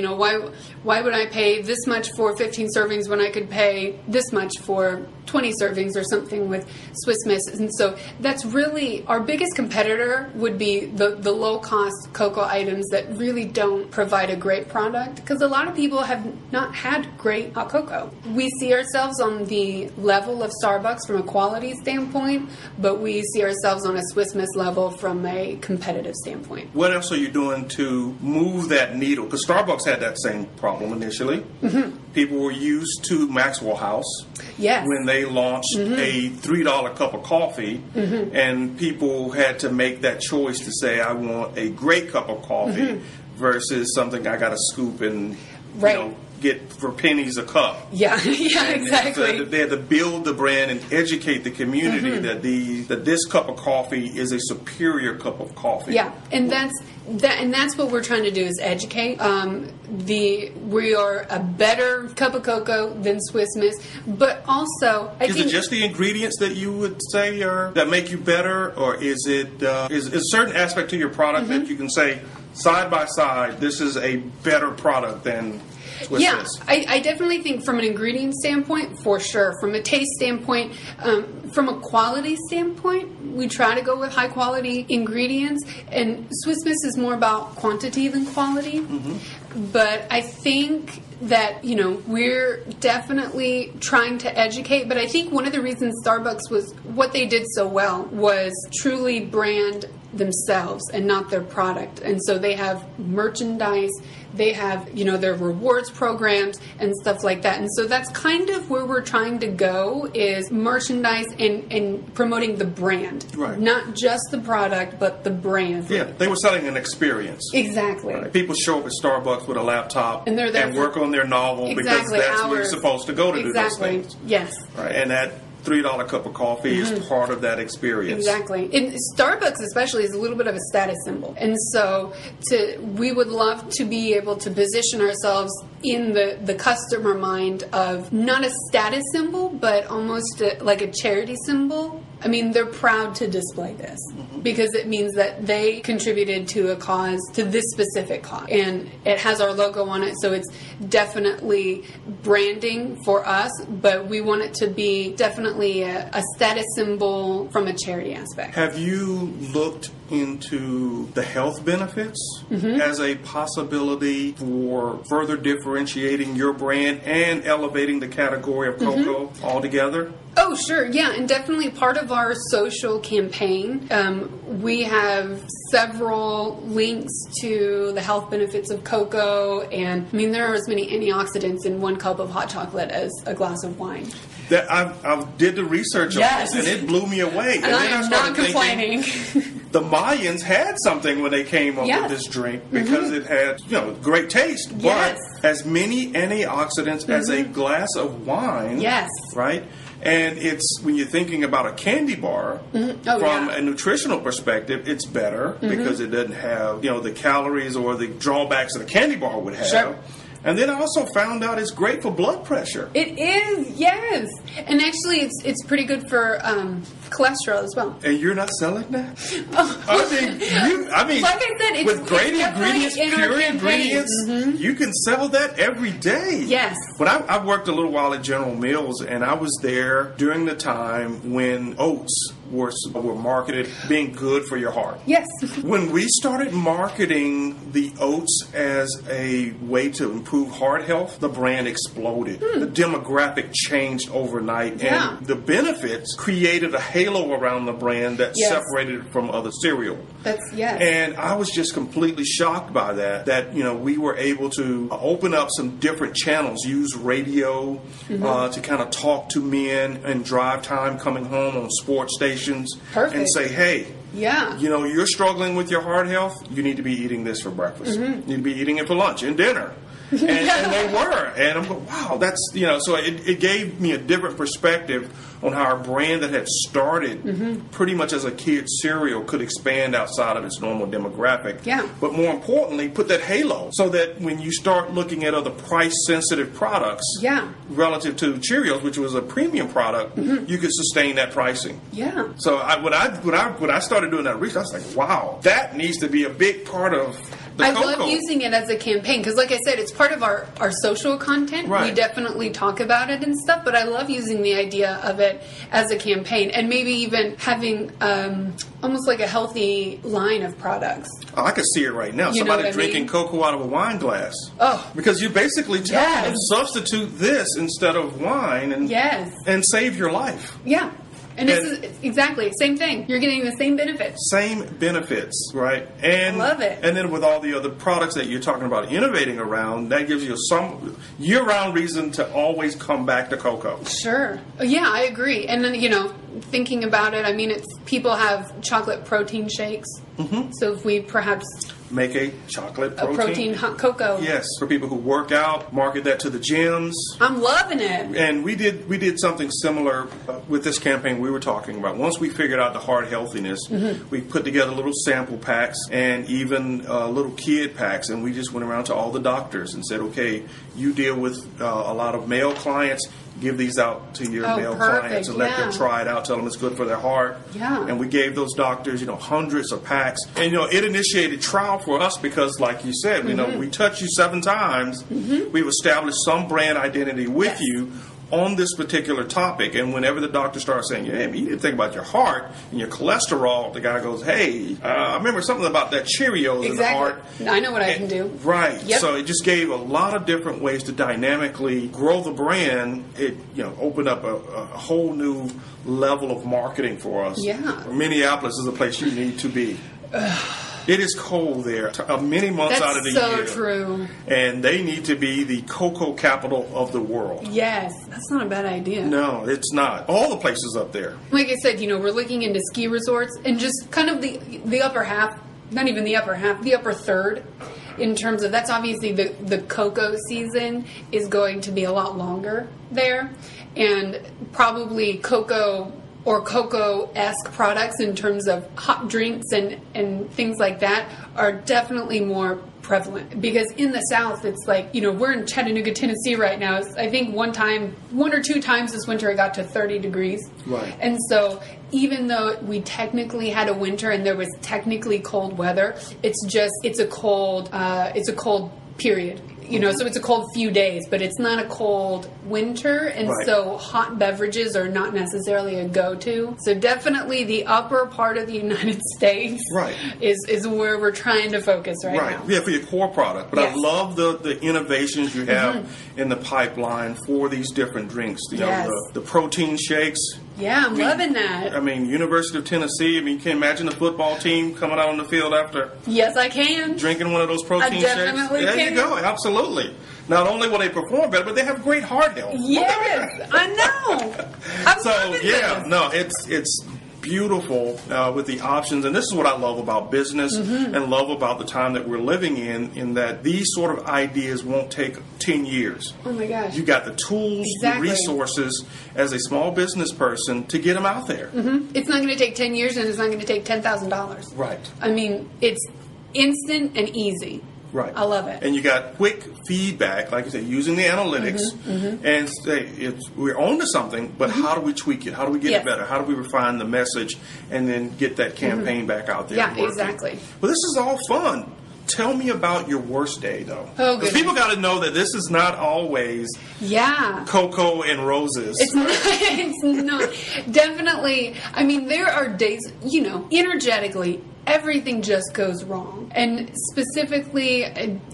why would I pay this much for 15 servings when I could pay this much for 20 servings or something with Swiss Miss? And so that's really our biggest competitor would be the low cost cocoa items that really don't provide a great product, because a lot of people have not had great hot cocoa. We see ourselves on the level of Starbucks from a quality standpoint, but we see ourselves on a Swiss Miss level from a competitive standpoint. What else are you doing to move that needle? Because Starbucks had that same problem initially. Mm-hmm. People were used to Maxwell House when they launched a $3 cup of coffee, and people had to make that choice to say, I want a great cup of coffee versus something I got to scoop and get for pennies a cup. Yeah, exactly. So they had to build the brand and educate the community that this cup of coffee is a superior cup of coffee. Yeah, and that's what we're trying to do, is educate. We are a better cup of cocoa than Swiss Miss, but also is it just the ingredients that you would say that make you better, or is it is a certain aspect to your product that you can say side by side, this is a better product than Swiss Miss? I definitely think from an ingredient standpoint, for sure. From a taste standpoint, from a quality standpoint, we try to go with high quality ingredients, and Swiss Miss is more about quantity than quality. Mm-hmm. But I think that, we're definitely trying to educate. But I think one of the reasons Starbucks was what they did so well was truly brand themselves and not their product. And so they have merchandise, they have, their rewards programs and stuff like that. And so that's kind of where we're trying to go, is merchandise and promoting the brand. Right. Not just the product, but the brand. Yeah, they were selling an experience. Exactly. Right. People show up at Starbucks with a laptop and they're there and work on their novel because that's where you're supposed to go to do those things. Yes. Right. And that $3 cup of coffee is part of that experience. Exactly. And Starbucks especially is a little bit of a status symbol. And so we would love to be able to position ourselves in the customer mind of not a status symbol, but almost like a charity symbol. I mean, they're proud to display this because it means that they contributed to a cause, to this specific cause. And it has our logo on it, so it's definitely branding for us, but we want it to be definitely a status symbol from a charity aspect. Have you looked into the health benefits as a possibility for further differentiating your brand and elevating the category of cocoa altogether? Oh, sure. Yeah, and definitely part of our social campaign, we have several links to the health benefits of cocoa, and I mean, there are as many antioxidants in one cup of hot chocolate as a glass of wine. That I did the research on this, and it blew me away. And I am not complaining. the Mayans had something when they came up Yes. with this drink because it had, great taste, Yes. but has many antioxidants as a glass of wine. Yes. Right? And it's, when you're thinking about a candy bar, from a nutritional perspective, it's better because it doesn't have, the calories or the drawbacks that a candy bar would have. Sure. And then I also found out it's great for blood pressure. It is, yes. And actually, it's pretty good for cholesterol as well. And you're not selling that? Oh. I mean, like I said, with great ingredients, in our pure campaign. ingredients, you can sell that every day. Yes. But I worked a little while at General Mills, and I was there during the time when oats were marketed being good for your heart. Yes. When we started marketing the oats as a way to improve heart health, the brand exploded. The demographic changed overnight, and the benefits created a halo around the brand that separated it from other cereal. And I was just completely shocked by that we were able to open up some different channels, use radio to kind of talk to men and drive time coming home on sports stations. And say, hey, you're struggling with your heart health, you need to be eating this for breakfast. You need to be eating it for lunch and dinner. And they were. And I'm going, wow, that's, so it gave me a different perspective on how our brand that had started pretty much as a kid cereal could expand outside of its normal demographic. Yeah. But more importantly, put that halo so that when you start looking at other price-sensitive products relative to Cheerios, which was a premium product, you could sustain that pricing. Yeah. So when I started doing that research, I was like, wow, that needs to be a big part of the I cocoa. love using it as a campaign because, like I said, it's part of our social content. Right. We definitely talk about it and stuff, but I love using the idea of it as a campaign and maybe even having almost like a healthy line of products. Oh, I can see it right now. You Somebody drinking cocoa out of a wine glass. Oh. Because you basically tell them, substitute this instead of wine and save your life. Yeah. And it's exactly same thing. You're getting the same benefits. Same benefits, right? And I love it. And then with all the other products that you're talking about innovating around, that gives you some year-round reason to always come back to cocoa. Sure. Yeah, I agree. And then, thinking about it, I mean, people have chocolate protein shakes. So if we perhaps make a chocolate protein hot cocoa. Yes, for people who work out, market that to the gyms. I'm loving it. And we did something similar with this campaign we were talking about. Once we figured out the heart healthiness, we put together little sample packs and even little kid packs, and we just went around to all the doctors and said, okay, you deal with a lot of male clients. Give these out to your male clients and let them try it out. Tell them it's good for their heart. Yeah. And we gave those doctors, hundreds of packs. And, it initiated trial for us because, like you said, we touch you 7 times. We've established some brand identity with you on this particular topic. And whenever the doctor starts saying, hey, you need to think about your heart and your cholesterol, the guy goes, hey, I remember something about that Cheerios in the heart. I know what I can do. Right. Yep. So it just gave a lot of different ways to dynamically grow the brand. It opened up a whole new level of marketing for us. Yeah. Minneapolis is a place you need to be. It is cold there many months out of the year. That's so true. And they need to be the cocoa capital of the world. Yes. That's not a bad idea. No, it's not. All the places up there. Like I said, we're looking into ski resorts and just kind of the upper half, not even the upper half, the upper third. In terms of, that's obviously the cocoa season is going to be a lot longer there. And probably cocoa or cocoa-esque products in terms of hot drinks and things like that are definitely more prevalent. Because in the South, it's like, we're in Chattanooga, Tennessee right now. I think one or two times this winter it got to 30 degrees. Right. And so even though we technically had a winter and there was technically cold weather, it's a cold period. So it's a cold few days, but it's not a cold winter, and so hot beverages are not necessarily a go-to. So definitely the upper part of the United States is where we're trying to focus right now. Yeah, for your core product. But I love the innovations you have in the pipeline for these different drinks. The protein shakes. Yeah, I'm loving that. I mean, University of Tennessee, you can imagine the football team coming out on the field after. Yes, I can. Drinking one of those protein shakes. I definitely can. There you go, absolutely. Not only will they perform better, but they have great heart health. Yes, I know. I'm loving this. No, it's beautiful with the options. And this is what I love about business and love about the time that we're living in that these sort of ideas won't take 10 years. Oh my gosh. You got the tools, the resources as a small business person to get them out there. It's not going to take 10 years and it's not going to take $10,000. Right. I mean, it's instant and easy. Right. I love it. And you got quick feedback, like you said, using the analytics and say, we're on to something, but how do we tweak it? How do we get it better? How do we refine the message and then get that campaign back out there? Yeah, exactly. Well, this is all fun. Tell me about your worst day, though. Oh, because people got to know that this is not always cocoa and roses. It's not. It's not. Definitely. I mean, there are days, energetically, everything just goes wrong. And specifically,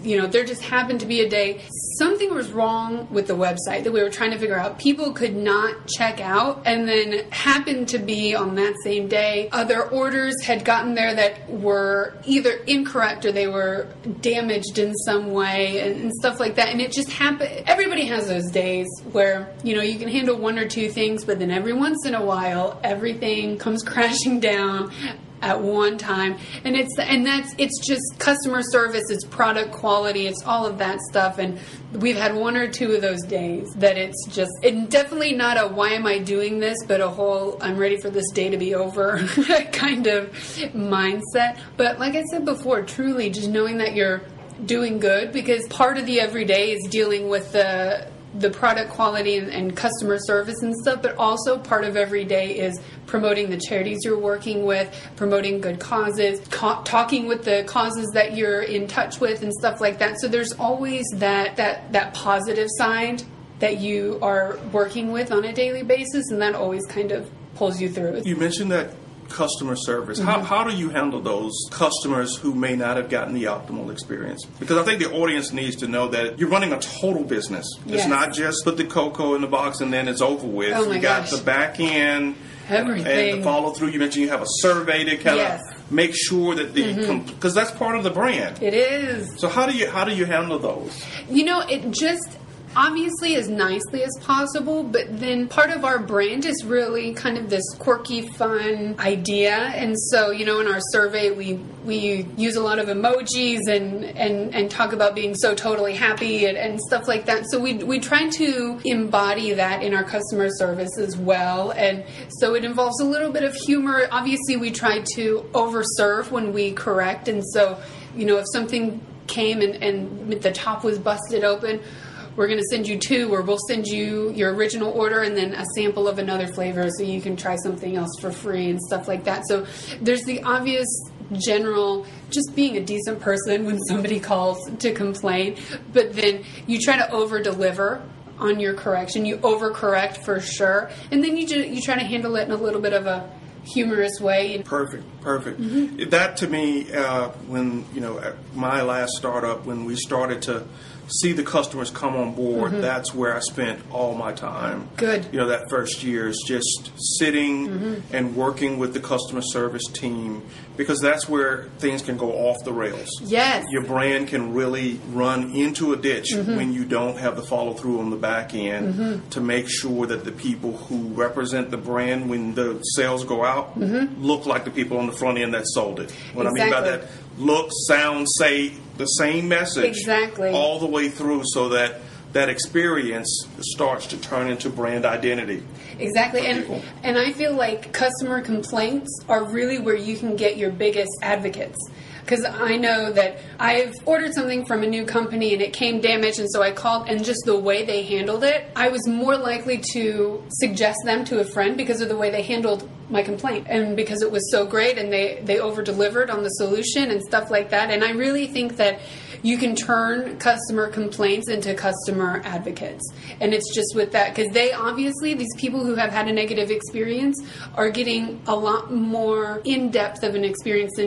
there just happened to be a day something was wrong with the website that we were trying to figure out. People could not check out, and then happened to be on that same day, other orders had gotten there that were either incorrect or they were damaged in some way and stuff like that. And it just happened. Everybody has those days where, you can handle one or two things, but then every once in a while, everything comes crashing down at one time, and it's just customer service, it's product quality, it's all of that stuff. And we've had one or two of those days that it's definitely not a why am I doing this, but a whole I'm ready for this day to be over kind of mindset. But like I said before, truly just knowing that you're doing good, because part of the everyday is dealing with the product quality and customer service and stuff, but also part of every day is promoting the charities you're working with, promoting good causes, talking with the causes that you're in touch with and stuff like that. So there's always that positive side that you are working with on a daily basis, and that always kind of pulls you through. You mentioned that customer service. How do you handle those customers who may not have gotten the optimal experience? Because I think the audience needs to know that you're running a total business. Yes. It's not just put the cocoa in the box and then it's over with. Oh my you got gosh. the back end Everything. and the follow through. You mentioned you have a survey to kind of make sure that because that's part of the brand. It is. So how do you handle those? It just obviously as nicely as possible, but then part of our brand is really kind of this quirky, fun idea. And so, in our survey, we use a lot of emojis and talk about being so totally happy and stuff like that. So we try to embody that in our customer service as well. And so it involves a little bit of humor. Obviously, we try to overserve when we correct. And so, if something came and the top was busted open, we're going to send you two, or we'll send you your original order and then a sample of another flavor so you can try something else for free and stuff like that. So there's the obvious general, just being a decent person when somebody calls to complain, but then you try to over-deliver on your correction. You overcorrect for sure, and then you try to handle it in a little bit of a humorous way. Perfect. That to me, when at my last startup, when we started to see the customers come on board, that's where I spent all my time. Good. That first year is just sitting and working with the customer service team, because that's where things can go off the rails. Yes. Your brand can really run into a ditch when you don't have the follow through on the back end to make sure that the people who represent the brand when the sales go out look like the people on the front end that sold it. What I mean by that, look, sound, say the same message all the way through, so that experience starts to turn into brand identity. Exactly. And I feel like customer complaints are really where you can get your biggest advocates. Because I know that I've ordered something from a new company and it came damaged, and so I called, and just the way they handled it, I was more likely to suggest them to a friend because of the way they handled my complaint, and because it was so great and they over-delivered on the solution and stuff like that. And I really think that you can turn customer complaints into customer advocates. And it's just with that, because these people who have had a negative experience are getting a lot more in-depth of an experience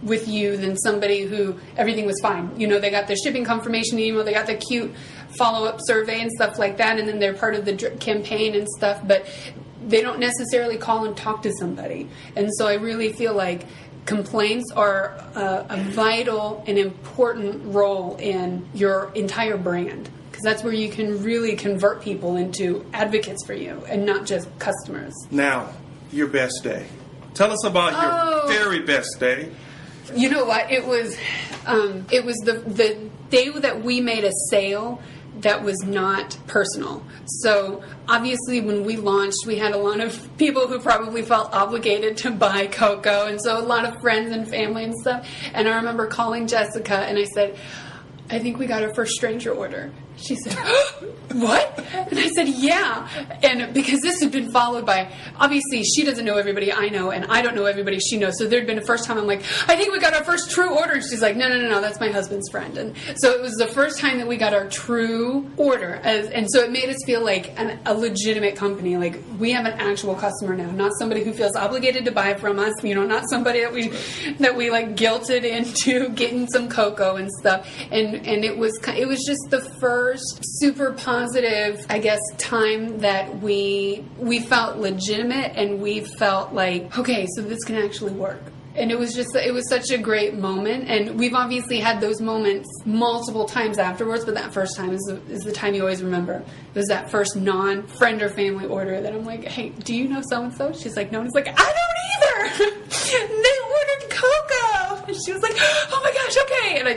with you than somebody who everything was fine. They got their shipping confirmation email, they got the cute follow-up survey and stuff like that, and then they're part of the campaign and stuff, but they don't necessarily call and talk to somebody. And so I really feel like complaints are a vital and important role in your entire brand, because that's where you can really convert people into advocates for you and not just customers. Now, your best day. Tell us about your very best day. You know what? It was the day that we made a sale that was not personal. So obviously when we launched, we had a lot of people who probably felt obligated to buy cocoa, and so a lot of friends and family and stuff. And I remember calling Jessica and I said, I think we got our first stranger order. She said, what? And I said, yeah. And because this had been followed by, obviously she doesn't know everybody I know, and I don't know everybody she knows. So there'd been a first time I'm like, I think we got our first true order. And she's like, no, that's my husband's friend. And so it was the first time that we got our true order. And so it made us feel like a legitimate company. Like we have an actual customer now, not somebody who feels obligated to buy from us, not somebody that we like guilted into getting some cocoa and stuff. And it was just the first super positive, I guess, time that we felt legitimate, and we felt like, okay, so this can actually work. And it was such a great moment. And we've obviously had those moments multiple times afterwards, but that first time is the time you always remember. It was that first non-friend or family order that I'm like, hey, do you know so-and-so? She's like, no. And it's like, I don't either. They ordered cocoa. And she was like, oh my gosh, okay. And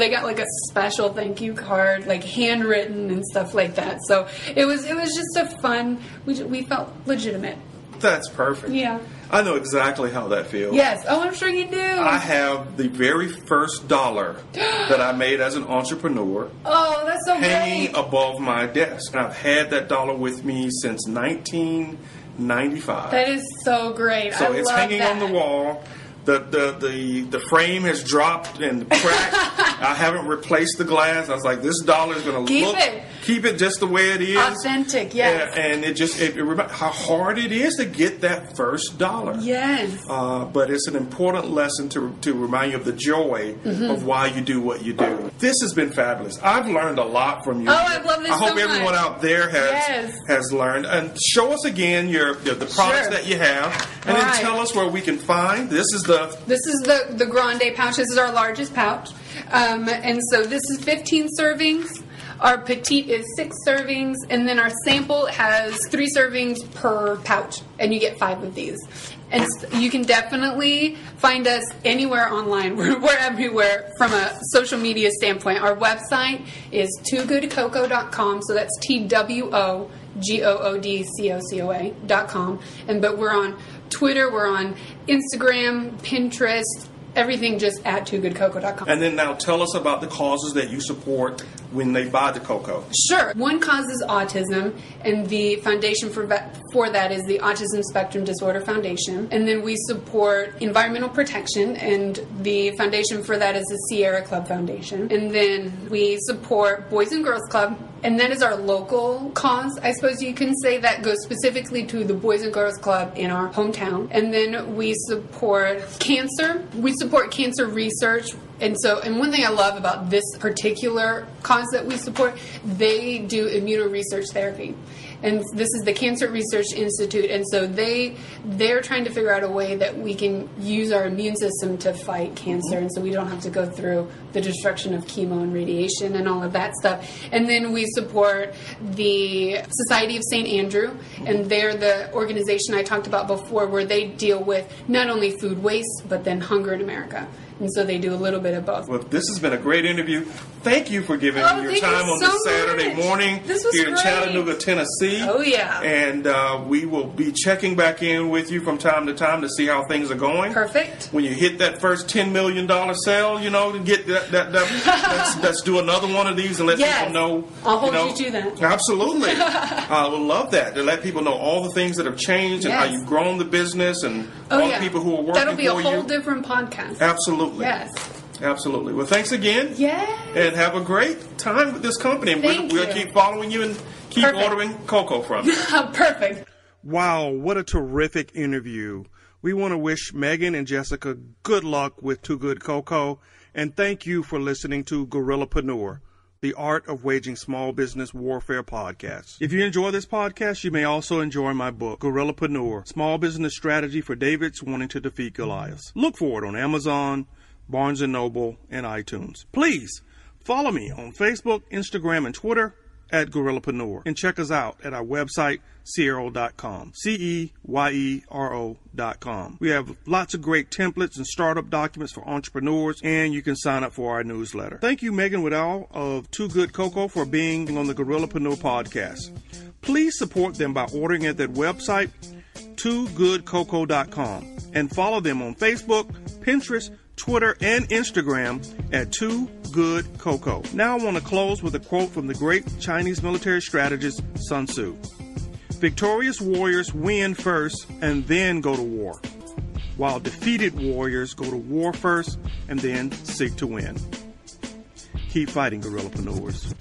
they got like a special thank you card, like handwritten and stuff like that. So it was just a fun, we felt legitimate. That's perfect. Yeah. I know exactly how that feels. Yes. Oh, I'm sure you do. I have the very first dollar that I made as an entrepreneur. Oh, that's so hanging great. above my desk. And I've had that dollar with me since 1995. That is so great. So it's hanging on the wall. The frame has dropped and cracked. I haven't replaced the glass. I was like, this dollar is going to keep it just the way it is. Authentic, yes. And it reminds how hard it is to get that first dollar. Yes. But it's an important lesson to remind you of the joy of why you do what you do. This has been fabulous. I've learned a lot from you. Oh, I love this so much. I hope everyone out there has learned. And show us again the products that you have, and then tell us where we can find. This is the grande pouch. This is our largest pouch. And so this is 15 servings. Our petite is 6 servings. And then our sample has 3 servings per pouch. And you get 5 of these. And you can definitely find us anywhere online. We're everywhere from a social media standpoint. Our website is toogoodcocoa.com. So that's TWOGOODCOCOA.com. But we're on Twitter, we're on Instagram, Pinterest, everything just at toogoodcocoa.com. And then now tell us about the causes that you support when they buy the cocoa. Sure. One cause is autism, and the foundation for that is the Autism Spectrum Disorder Foundation. And then we support environmental protection, and the foundation for that is the Sierra Club Foundation. And then we support Boys and Girls Club, and that is our local cause. I suppose you can say that goes specifically to the Boys and Girls Club in our hometown. And then we support cancer. We support cancer research. And one thing I love about this particular cause that we support, they do immunoresearch therapy. And this is the Cancer Research Institute. And so they're trying to figure out a way that we can use our immune system to fight cancer. And so we don't have to go through the destruction of chemo and radiation and all of that stuff. And then we support the Society of St. Andrew. And they're the organization I talked about before, where they deal with not only food waste, but then hunger in America. And so they do a little bit of both. Well, this has been a great interview. Thank you for giving me your time on this Saturday morning here in Chattanooga, Tennessee. Oh, yeah. And we will be checking back in with you from time to time to see how things are going. Perfect. When you hit that first $10 million sale, to get let's do another one of these and let people know. I'll hold you to that. Absolutely. I would love that, to let people know all the things that have changed and how you've grown the business and all the people who are working for you. That'll be a whole different podcast. Absolutely. Yes. Absolutely. Well, thanks again. Yes. And have a great time with this company. And we'll keep following you and keep ordering cocoa from you. Perfect. Wow, what a terrific interview. We want to wish Megan and Jessica good luck with Too Good Cocoa. And thank you for listening to Guerrillapreneur, the Art of Waging Small Business Warfare podcast. If you enjoy this podcast, you may also enjoy my book, Guerrillapreneur, Small Business Strategy for Davids Wanting to Defeat Goliaths. Look for it on Amazon, Barnes & Noble, and iTunes. Please follow me on Facebook, Instagram, and Twitter at Guerrillapreneur. And check us out at our website, Ceyero.com. Ceyero.com. We have lots of great templates and startup documents for entrepreneurs, and you can sign up for our newsletter. Thank you, Megan Waddell of Too Good Cocoa, for being on the Guerrillapreneur podcast. Please support them by ordering at their website, TooGoodCocoa.com, and follow them on Facebook, Pinterest, Twitter, and Instagram at Too Good Cocoa. Now I want to close with a quote from the great Chinese military strategist Sun Tzu. Victorious warriors win first and then go to war, while defeated warriors go to war first and then seek to win. Keep fighting, Guerrillapreneurs.